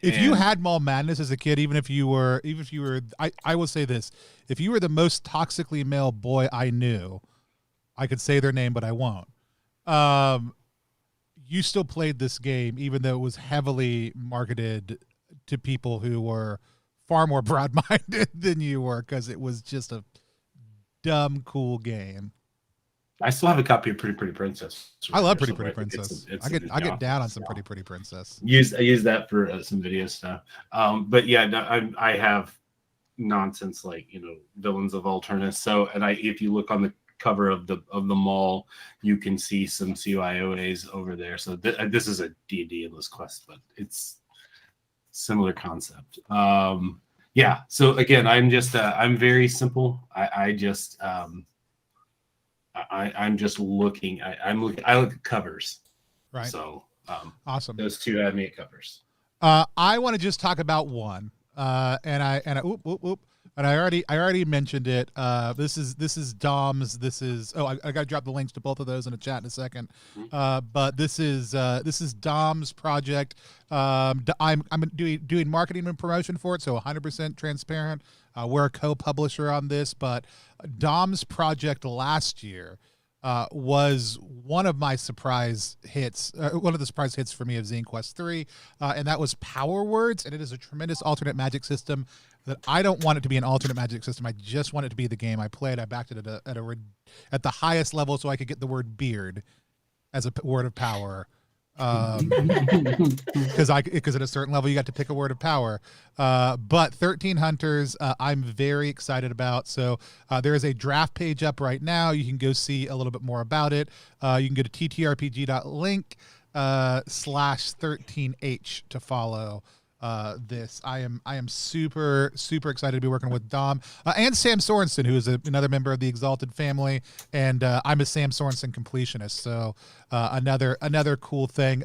If you had Mall Madness as a kid, even if you were, I will say this: if you were the most toxically male boy I knew, I could say their name, but I won't. You still played this game, even though it was heavily marketed to people who were far more broad-minded than you were, because it was just a dumb, cool game. I still have a copy of Pretty Pretty Princess. I love Pretty Pretty Princess. I get down on some Pretty Pretty Princess. I use that for some video stuff. But yeah, no, I have nonsense like Villains of Alternus. So, and if you look on the cover of the mall, you can see some CYOAs over there. So this is a D&D Endless Quest, but it's similar concept. Yeah. So again, I'm very simple. I'm just looking. I look at covers. Right. So awesome. Those two had me at covers. I want to just talk about one. And I already mentioned it. This is Dom's. I got to drop the links to both of those in a chat in a second. But this is Dom's project. I'm doing marketing and promotion for it, so 100% transparent. We're a co-publisher on this, but Dom's project last year was one of my surprise hits, one of the surprise hits for me of Zine Quest 3, and that was Power Words, and it is a tremendous alternate magic system that I don't want it to be an alternate magic system. I just want it to be the game I played. I backed it at the highest level so I could get the word beard as a word of power. Because at a certain level you got to pick a word of power. But 13 Hunters, I'm very excited about. So there is a draft page up right now. You can go see a little bit more about it. You can go to ttrpg.link /13h to follow this. I am super excited to be working with Dom and Sam Sorensen, who is another member of the Exalted family, and I'm a Sam Sorensen completionist, so another cool thing.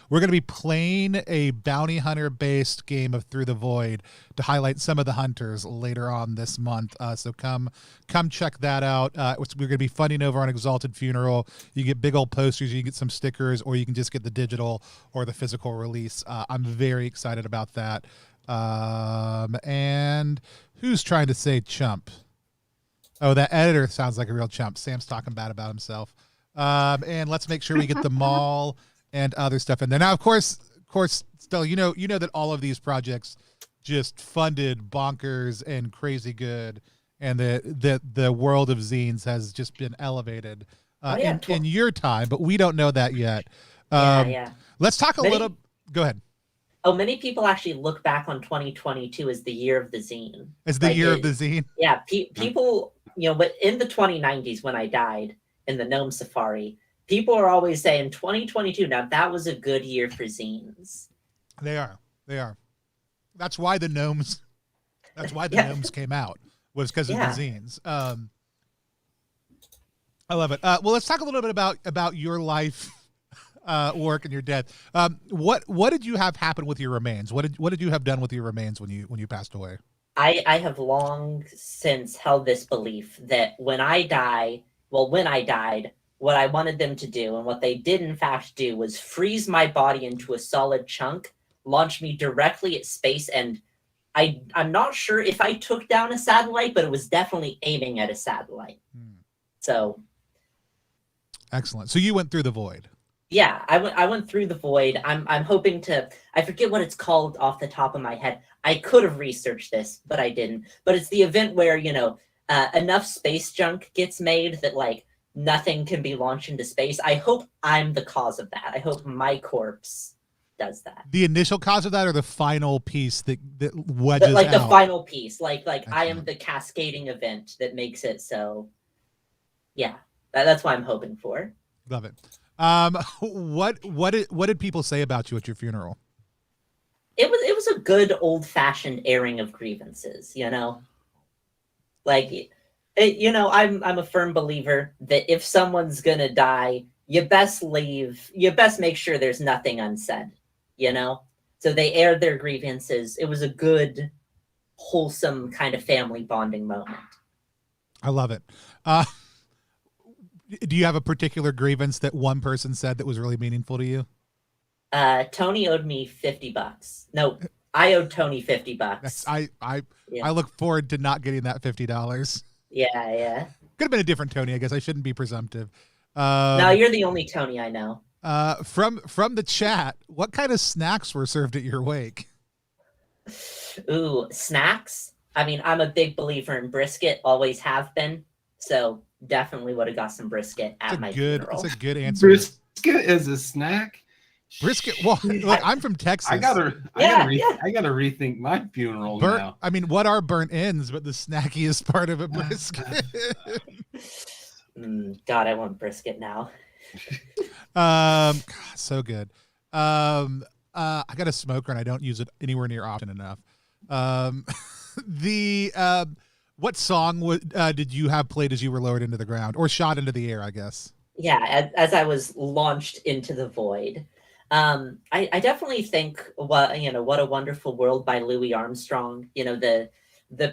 We're going to be playing a bounty hunter based game of Through the Void to highlight some of the hunters later on this month, so come check that out. We're going to be funding over on Exalted Funeral. You get big old posters, you get some stickers, or you can just get the digital or the physical release. I'm very excited about that. And who's trying to say chump? Oh, that editor sounds like a real chump. Sam's talking bad about himself. And let's make sure we get the mall and other stuff in there. Now, of course, course, Stella, you know that all of these projects just funded bonkers and crazy good, and the world of zines has just been elevated in your time, but we don't know that yet. Yeah. Let's talk a little. Go ahead. Oh, many people actually look back on 2022 as the year of the zine. As the year of the zine? Yeah, people, but in the 2090s when I died in the Gnome Safari, people are always saying 2022, now that was a good year for zines. They are. That's why the Gnomes Gnomes came out, was because of the zines. I love it. Well, let's talk a little bit about your life, work, and your death. What did you have happen with your remains? What did you have done with your remains when you passed away? I have long since held this belief that when I died, what I wanted them to do, and what they did in fact do, was freeze my body into a solid chunk, launch me directly at space, and I'm not sure if I took down a satellite, but it was definitely aiming at a satellite. So excellent. So you went through the void. Yeah, I went through the void. I'm hoping to, I forget what it's called off the top of my head. I could have researched this, but I didn't. But it's the event where, enough space junk gets made that like nothing can be launched into space. I hope I'm the cause of that. I hope my corpse does that. The initial cause of that, or the final piece that wedges like out? The final piece. Like I am the cascading event that makes it so. Yeah, that's what I'm hoping for. Love it. What did people say about you at your funeral? It was a good old-fashioned airing of grievances, Like, I'm a firm believer that if someone's gonna die, you best make sure there's nothing unsaid, So they aired their grievances. It was a good, wholesome kind of family bonding moment. I love it. Do you have a particular grievance that one person said that was really meaningful to you? Tony owed me $50. No, I owed Tony $50. I look forward to not getting that $50. Yeah. Could have been a different Tony, I guess. I shouldn't be presumptive. No, you're the only Tony I know. From the chat, what kind of snacks were served at your wake? Ooh, snacks? I mean, I'm a big believer in brisket, always have been. So definitely would have got some brisket at my funeral. That's a good answer. Brisket is a snack? Brisket. Well, look, I'm from Texas. I gotta rethink my funeral now. I mean, what are burnt ends, but the snackiest part of a brisket? God, I want brisket now. God, so good. I got a smoker and I don't use it anywhere near often enough. What song did you have played as you were lowered into the ground, or shot into the air, I guess? Yeah, as I was launched into the void. I definitely think What a Wonderful World by Louis Armstrong, the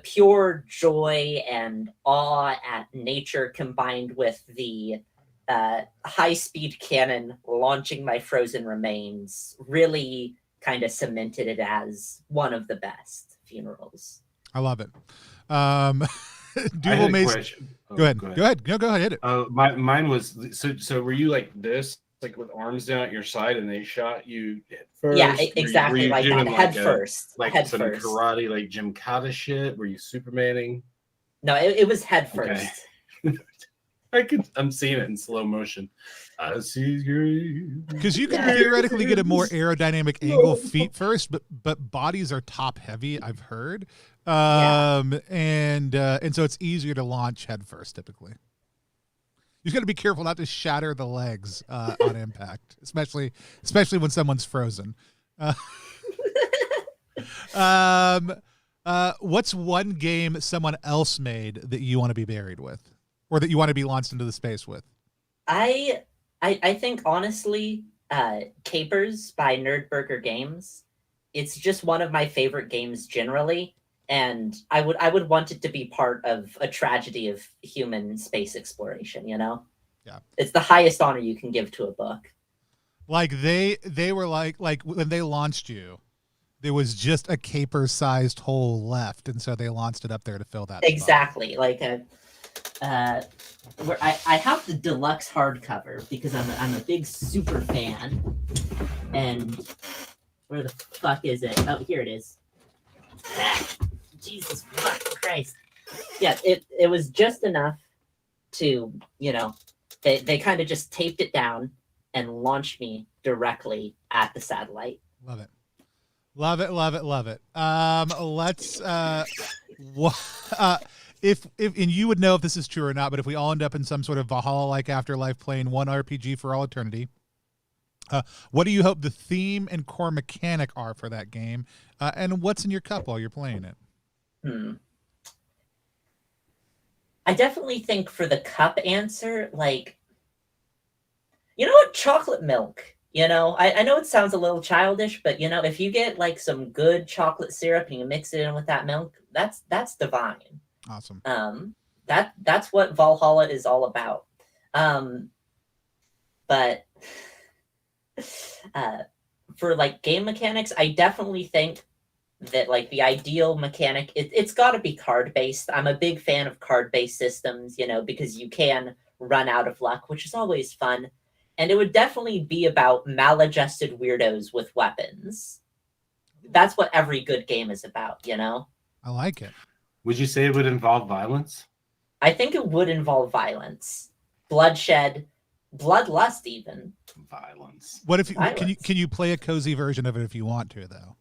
pure joy and awe at nature combined with the high-speed cannon launching my frozen remains really kind of cemented it as one of the best funerals. I love it. Duval Mace. Go ahead. Go ahead. No, go ahead. Hit it. Mine was so. Were you like this, like with arms down at your side, and they shot you head first? Yeah, exactly. Like that, head first. Like head some first. karate, like Jim Kata shit. Were you Supermaning? No, it was head first. Okay. I'm seeing it in slow motion. I see you. Because you can theoretically get a more aerodynamic angle feet first, but bodies are top heavy, I've heard. And so it's easier to launch head first typically. You just got to be careful not to shatter the legs on impact, especially when someone's frozen. What's one game someone else made that you want to be buried with, or that you want to be launched into the space with? I think honestly, Capers by Nerdburger Games. It's just one of my favorite games generally, and I would want it to be part of a tragedy of human space exploration. Yeah, it's the highest honor you can give to a book. Like they were like when they launched you, there was just a caper-sized hole left, and so they launched it up there to fill that exactly spot. Like where I have the deluxe hardcover because I'm a big super fan, and Where the fuck is it? Oh, here it is. Jesus fucking Christ. Yeah, it was just enough to, they kind of just taped it down and launched me directly at the satellite. Love it. Love it, love it, love it. Let's if and you would know if this is true or not, but if we all end up in some sort of Valhalla-like afterlife playing one RPG for all eternity, what do you hope the theme and core mechanic are for that game? And what's in your cup while you're playing it? I definitely think for the cup answer, like, you know what? Chocolate milk. I know it sounds a little childish, but if you get like some good chocolate syrup and you mix it in with that milk, that's divine. Awesome. That's what Valhalla is all about. But for like game mechanics, I definitely think that like the ideal mechanic, it's got to be card based. I'm a big fan of card based systems, because you can run out of luck, which is always fun. And it would definitely be about maladjusted weirdos with weapons. That's what every good game is about, I like it. Would you say it would involve violence? I think it would involve violence, bloodshed, bloodlust, even. Violence. What if can you play a cozy version of it if you want to, though?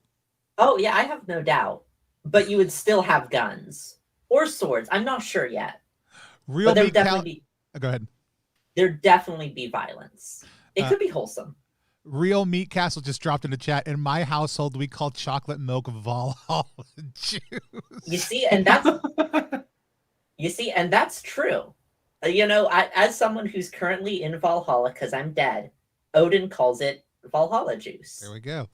Oh yeah, I have no doubt. But you would still have guns or swords. I'm not sure yet. Go ahead. There'd definitely be violence. It could be wholesome. Real Meat Castle just dropped in the chat. In my household, we call chocolate milk Valhalla juice. You see, and that's true. As someone who's currently in Valhalla because I'm dead, Odin calls it Valhalla juice. There we go.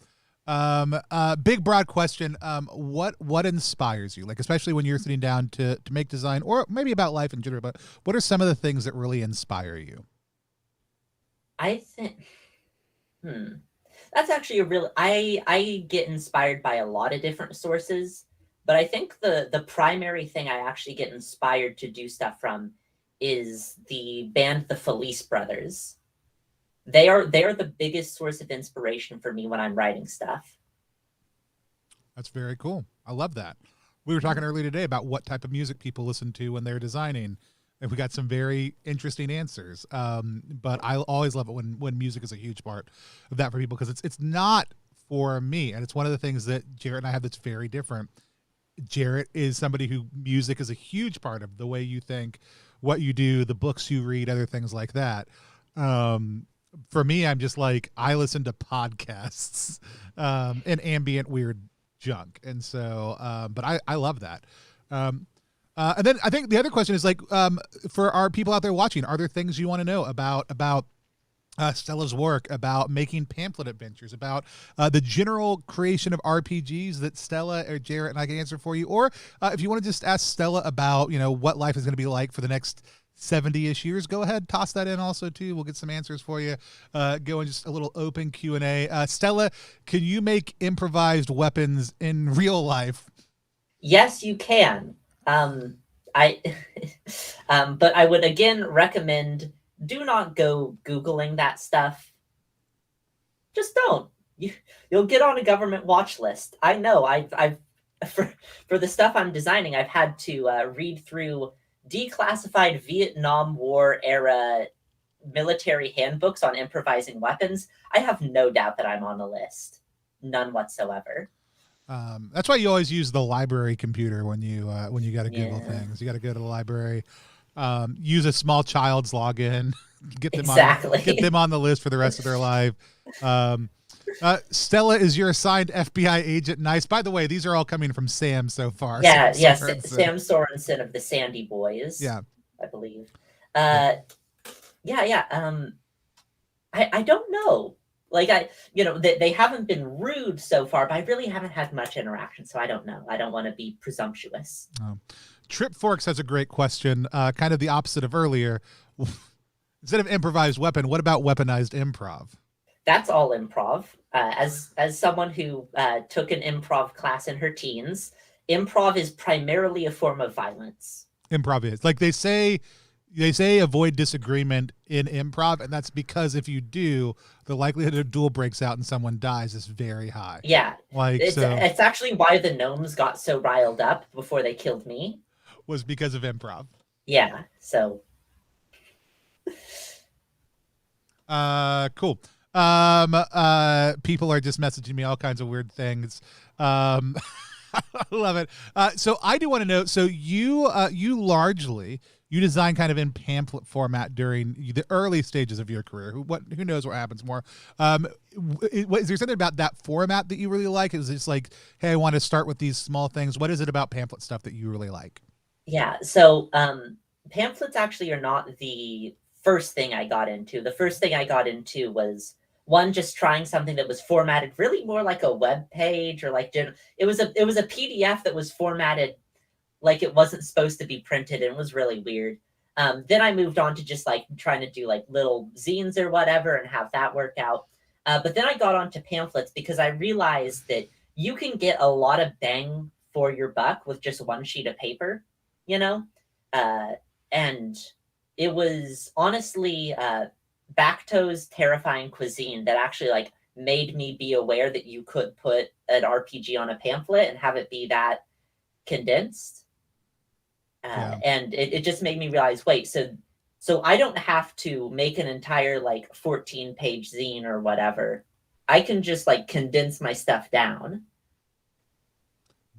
Big broad question. What inspires you? Like, especially when you're sitting down to make design, or maybe about life in general, but what are some of the things that really inspire you? I think, that's actually I get inspired by a lot of different sources, but I think the primary thing I actually get inspired to do stuff from is the band, the Felice Brothers. They are the biggest source of inspiration for me when I'm writing stuff. That's very cool. I love that. We were talking earlier today about what type of music people listen to when they're designing, and we got some very interesting answers. But I always love it when music is a huge part of that for people, because it's not for me, and it's one of the things that Jarrett and I have that's very different. Jarrett is somebody who music is a huge part of the way you think, what you do, the books you read, other things like that. For me, I'm just like, I listen to podcasts and ambient weird junk. And so, but I love that. And then I think the other question is like, for our people out there watching, are there things you want to know about Stella's work, about making pamphlet adventures, about the general creation of RPGs that Stella or Jarrett and I can answer for you? Or if you want to just ask Stella about, what life is going to be like for the next 70-ish years, go ahead, toss that in also too. We'll get some answers for you. Go in just a little open Q&A. Stella, can you make improvised weapons in real life? Yes, you can. But I would again recommend, do not go Googling that stuff. Just don't. You'll get on a government watch list. I know. I've for the stuff I'm designing, I've had to read through declassified Vietnam War era military handbooks on improvising weapons. I have no doubt that I'm on the list. None whatsoever. That's why you always use the library computer when you got to Google things. You got to go to the library, use a small child's login, get them on the list for the rest of their life. Stella is your assigned FBI agent. Nice. By the way, these are all coming from Sam so far. Yeah, Sam Sorensen of the Sandy Boys. Yeah, I believe. I don't know. Like they haven't been rude so far, but I really haven't had much interaction, so I don't know. I don't want to be presumptuous. Trip Forks has a great question, kind of the opposite of earlier. Instead of improvised weapon, what about weaponized improv? That's all improv. As someone who took an improv class in her teens, improv is primarily a form of violence. Improv is, like they say, They say avoid disagreement in improv, and that's because if you do, the likelihood a duel breaks out and someone dies is very high. Yeah, Like it's actually why the gnomes got so riled up before they killed me. Was because of improv. Yeah, so cool. People are just messaging me all kinds of weird things. I love it. So I do want to know, so you largely you design kind of in pamphlet format during the early stages of your career. Who knows what happens more? Is there something about that format that you really like? Is it just like, hey, I want to start with these small things? What is it about pamphlet stuff that you really like? yeah, so pamphlets actually are not the first thing I got into. The first thing I got into was one, just trying something that was formatted really more like a web page, or like it was a PDF that was formatted like it wasn't supposed to be printed, and it was really weird. Then I moved on to just like trying to do like little zines or whatever and have that work out. But then I got onto pamphlets because I realized that you can get a lot of bang for your buck with just one sheet of paper, you know? And it was honestly Bacto's Terrifying Cuisine that actually like made me be aware that you could put an RPG on a pamphlet and have it be that condensed. And it just made me realize, wait, so I don't have to make an entire like 14-page zine or whatever. I can just like condense my stuff down.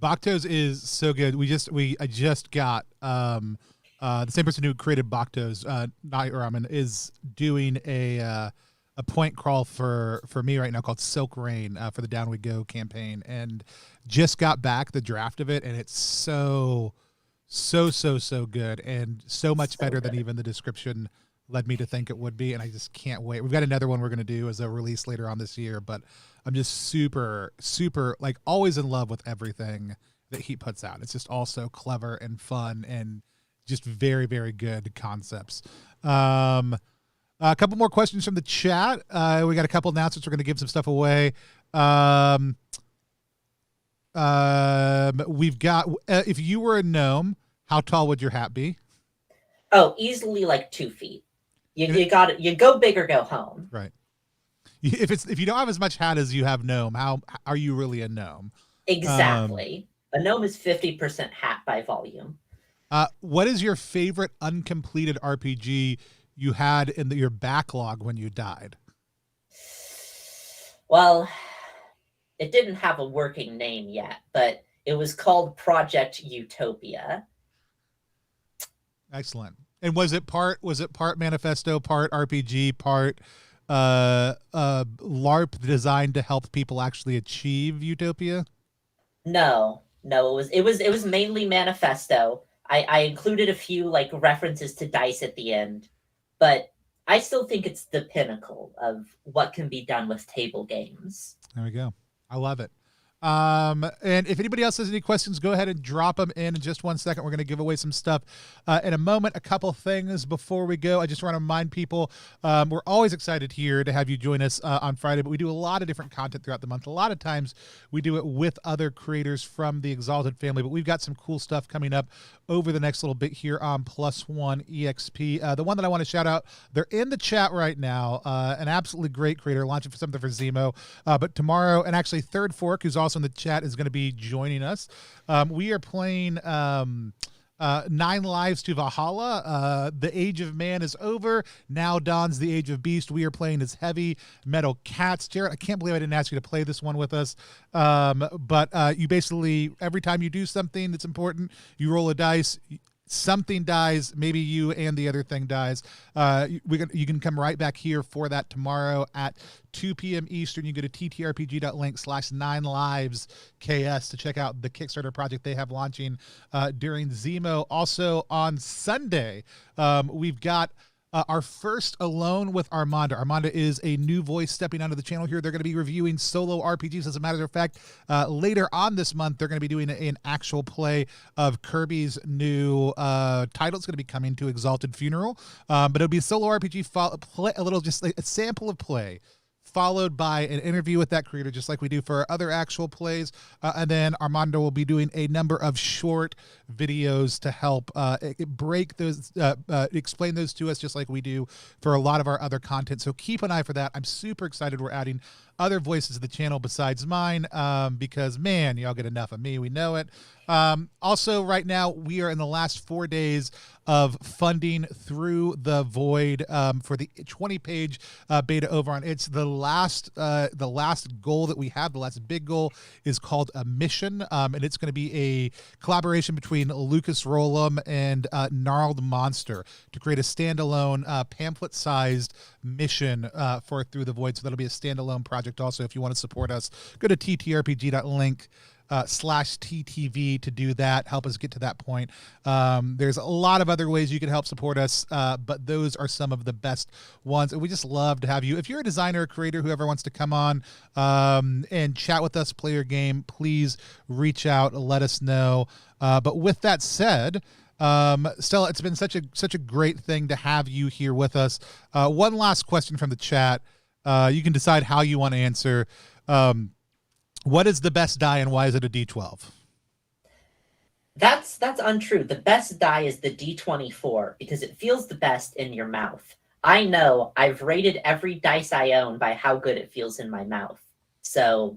Bacto's is so good. I just got the same person who created Bacto's, Night Ramen, is doing a point crawl for me right now called Silk Rain for the Down We Go campaign, and just got back the draft of it, and it's so good, and so much better than even the description led me to think it would be, and I just can't wait. We've got another one we're going to do as a release later on this year, but I'm just super like always in love with everything that he puts out. It's just all so clever and fun and just very, very good concepts. A couple more questions from the chat. We got a couple announcements. We're going to give some stuff away. We've got, if you were a gnome, how tall would your hat be? Oh, easily like 2 feet. You got it. You go big or go home. Right. If you don't have as much hat as you have gnome, how are you really a gnome? Exactly. A gnome is 50% hat by volume. What is your favorite uncompleted RPG you had in your backlog when you died? Well, it didn't have a working name yet, but it was called Project Utopia. Excellent. And was it part manifesto, part RPG, part LARP designed to help people actually achieve utopia? No, it was mainly manifesto. I included a few like references to dice at the end, but I still think it's the pinnacle of what can be done with table games. There we go. I love it. And if anybody else has any questions, go ahead and drop them in just 1 second. We're going to give away some stuff in a moment. A couple things before we go. I just want to remind people, we're always excited here to have you join us on Friday, but we do a lot of different content throughout the month. A lot of times we do it with other creators from the Exalted family, but we've got some cool stuff coming up over the next little bit here on Plus One EXP. The one that I want to shout out, they're in the chat right now, an absolutely great creator launching for something for Zemo, but tomorrow, and actually Third Fork, who's also in the chat, is going to be joining us. We are playing 9 Lives to Valhalla. The Age of Man is over. Now dawns the Age of Beast. We are playing as heavy metal cats. Jarrett, I can't believe I didn't ask you to play this one with us. But you basically, every time you do something that's important, you roll a dice. Something dies, maybe you and the other thing dies. You can come right back here for that tomorrow at 2 p.m. Eastern. You go to ttrpg.link/9livesks to check out the Kickstarter project they have launching during Zemo. Also on Sunday, we've got our first Alone with Armanda. Armanda is a new voice stepping onto the channel here. They're going to be reviewing solo RPGs. As a matter of fact, later on this month, they're going to be doing an actual play of Kirby's new title. It's going to be coming to Exalted Funeral, but it'll be a solo RPG, play, a little just like a sample of play followed by an interview with that creator, just like we do for our other actual plays. And then Armando will be doing a number of short videos to help break those, explain those to us, just like we do for a lot of our other content. So keep an eye for that. I'm super excited. We're adding other voices to the channel besides mine, because man, y'all get enough of me. We know it. Also, right now we are in the last 4 days of funding Through the Void for the 20-page beta over on. It's the last goal that we have. The last big goal is called a mission, and it's going to be a collaboration between Lucas Rollum and Gnarled Monster to create a standalone pamphlet-sized mission for Through the Void. So that'll be a standalone project. Also, if you want to support us, go to ttrpg.link. /TTV to do that. Help us get to that point. There's a lot of other ways you can help support us, but those are some of the best ones. And we just love to have you. If you're a designer or creator, whoever wants to come on and chat with us, play your game, please reach out, let us know. But with that said, Stella, it's been such a great thing to have you here with us. One last question from the chat. You can decide how you want to answer. What is the best die and why is it a D12? That's untrue. The best die is the D24 because it feels the best in your mouth. I know I've rated every dice I own by how good it feels in my mouth. So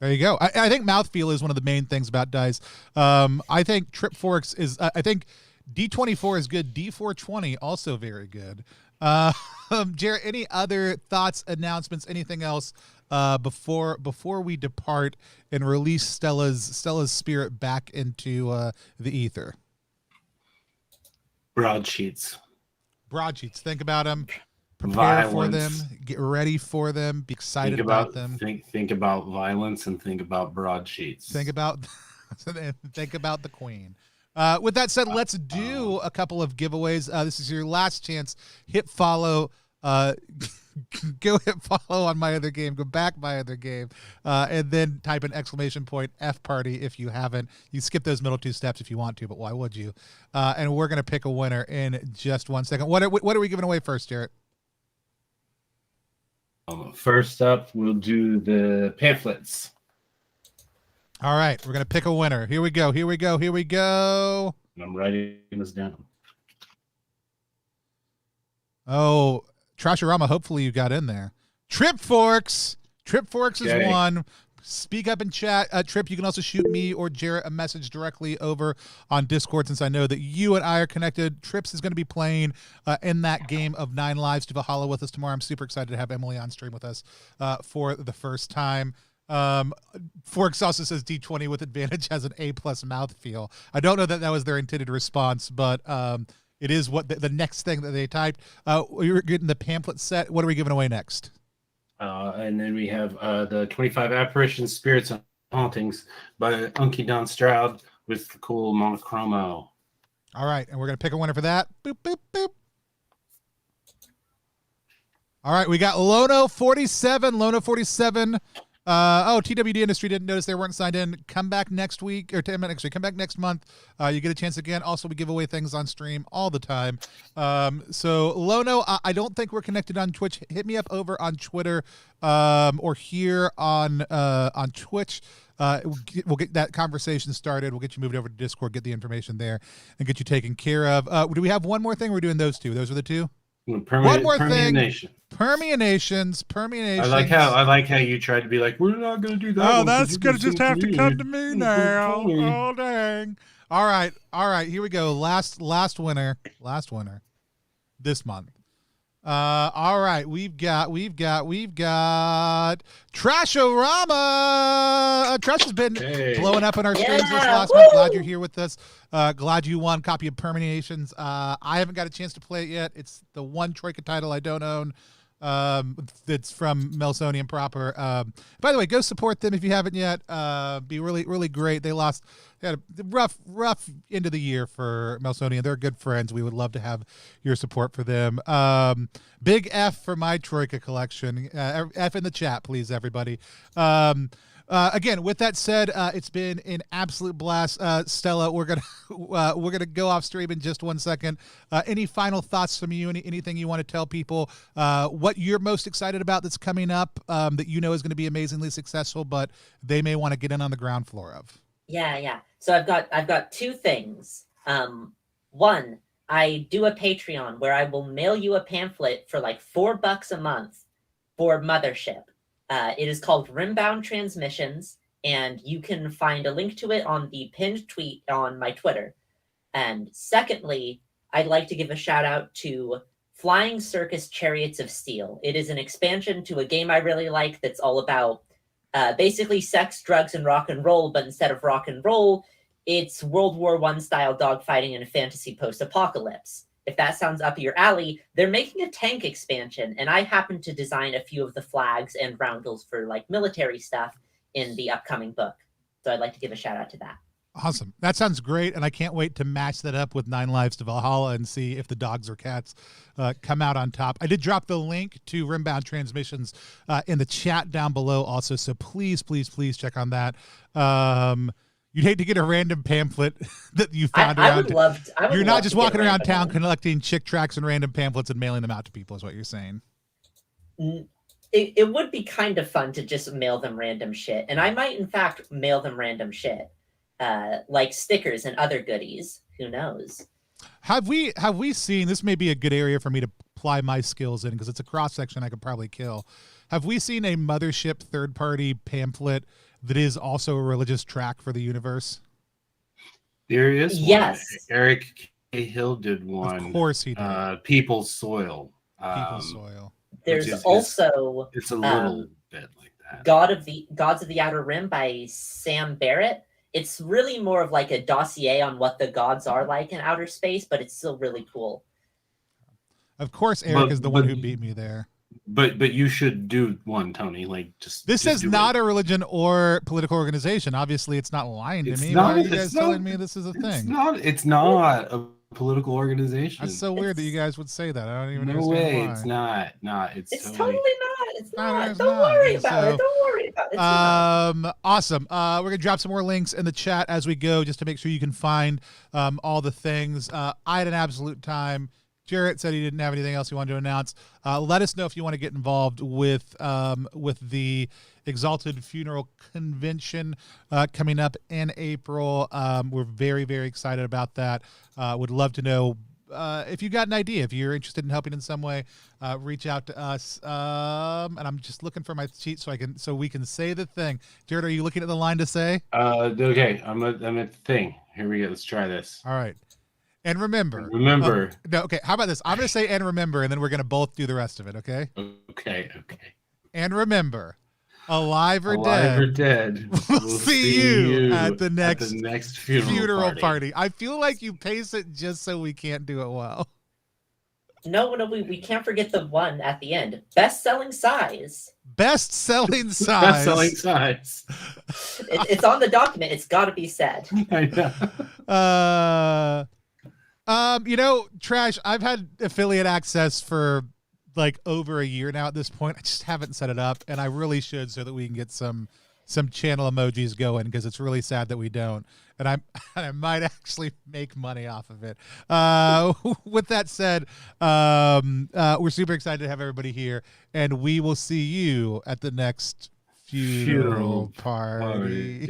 there you go. I think mouthfeel is one of the main things about dice. I think Trip Forks is, I think D24 is good. D420 also very good. Jarrett, any other thoughts, announcements, anything else before we depart and release Stella's spirit back into the ether? Broadsheets. Think about them. Prepare Violence. for them. Get ready for them. Be excited about them. Think about violence and think about broadsheets. Think about the queen. With that said, let's do a couple of giveaways. This is your last chance. Hit follow. Go hit follow on my other game. Go back my other game, and then type an !FParty if you haven't. You skip those middle two steps if you want to, but why would you? And we're gonna pick a winner in just 1 second. What are we giving away first, Jarrett? First up, we'll do the pamphlets. All right, we're gonna pick a winner. Here we go. I'm writing this down. Oh, Trashorama, hopefully you got in there. Trip Forks is one. Speak up in chat. Trip, you can also shoot me or Jarrett a message directly over on Discord, since I know that you and I are connected. Trips is going to be playing in that game of 9 Lives to Valhalla with us tomorrow. I'm super excited to have Emily on stream with us for the first time. Forks also says D20 with advantage has an A+ mouthfeel. I don't know that was their intended response, but it is what the next thing that they typed. You're getting the pamphlet set. What are we giving away next? And then we have the 25 Apparitions, Spirits, and Hauntings by Unky Don Stroud with the cool monochromo. All right, and we're going to pick a winner for that. Boop, boop, boop. All right, we got Lono 47. TWD Industry didn't notice they weren't signed in. Come back next week, or come back next month. You get a chance again. Also, we give away things on stream all the time. So Lono, I don't think we're connected on Twitch. Hit me up over on Twitter, or here on Twitch. We'll get that conversation started. We'll get you moved over to Discord, get the information there, and get you taken care of. Do we have one more thing? We're doing those two. Those are the two. One more thing. Permeations. I like how you tried to be like, we're not going to do that. Oh, that's going to just have to come to me now. Oh, dang. All right. Here we go. Last winner this month. All right. We've got Trashorama. Trash has been blowing up in our streams this last month. Glad you're here with us. Glad you won a copy of Permeations. I haven't got a chance to play it yet. It's the one Troika title I don't own. That's from Melsonian proper. By the way, go support them if you haven't yet. Be really great. They had a rough end of the year for Melsonian. They're good friends. We would love to have your support for them. Big F for my Troika collection. F in the chat, please, everybody. Again, with that said, it's been an absolute blast. Stella, we're gonna go off stream in just 1 second. Any final thoughts from you? Anything you want to tell people? What you're most excited about that's coming up that you know is going to be amazingly successful, but they may want to get in on the ground floor of. Yeah. So I've got two things. One, I do a Patreon where I will mail you a pamphlet for like $4 a month for Mothership. It is called Rimbound Transmissions, and you can find a link to it on the pinned tweet on my Twitter. And secondly, I'd like to give a shout out to Flying Circus Chariots of Steel. It is an expansion to a game I really like that's all about basically sex, drugs, and rock and roll, but instead of rock and roll, it's World War I style dogfighting in a fantasy post-apocalypse. If that sounds up your alley, they're making a tank expansion, and I happen to design a few of the flags and roundels for like military stuff in the upcoming book. So I'd like to give a shout out to that. Awesome. That sounds great, and I can't wait to match that up with 9 Lives to Valhalla and see if the dogs or cats come out on top. I did drop the link to Rimbound Transmissions in the chat down below also, so please check on that. You'd hate to get a random pamphlet that you found around. I would love You're not just walking around town one. collecting chick tracks and random pamphlets and mailing them out to people, is what you're saying. It would be kind of fun to just mail them random shit, and I might in fact mail them random shit, like stickers and other goodies. Who knows? Have we seen, this may be a good area for me to apply my skills in because it's a cross section I could probably kill. Have we seen a Mothership third-party pamphlet that is also a religious track for the universe? There is yes. one. Eric K. Hill did one. Of course he did. People's Soil. People's Soil. There's also it's a little bit like that. Gods of the Outer Rim by Sam Barrett. It's really more of like a dossier on what the gods are like in outer space, but it's still really cool. Of course, Eric is the one who beat me there. But you should do one, Tony. Like this just is not a religion or political organization. Obviously, it's not lying to me. Why are you guys telling me this is a thing? It's not a political organization. That's so weird that you guys would say that. I don't even know. No way. Why. It's not. It's totally not. It's not. Don't worry about it. Don't worry about it. Awesome. We're gonna drop some more links in the chat as we go, just to make sure you can find all the things. I had an absolute time. Jarrett said he didn't have anything else he wanted to announce. Let us know if you want to get involved with the Exalted Funeral Convention coming up in April. We're very, very excited about that. Would love to know if you got an idea, if you're interested in helping in some way, reach out to us. And I'm just looking for my sheet so we can say the thing. Jarrett, are you looking at the line to say? Okay, I'm at the thing. Here we go. Let's try this. All right. And remember. No, okay, how about this? I'm going to say and remember, and then we're going to both do the rest of it, okay? Okay. And remember, alive or dead, we'll see you at the next funeral party. I feel like you pace it just so we can't do it well. No, we can't forget the one at the end. Best-selling size. Best-selling size. It's on the document. It's got to be said. I know. Trash, I've had affiliate access for like over a year now at this point. I just haven't set it up, and I really should so that we can get some channel emojis going, because it's really sad that we don't. And I might actually make money off of it. With that said, we're super excited to have everybody here, and we will see you at the next funeral party.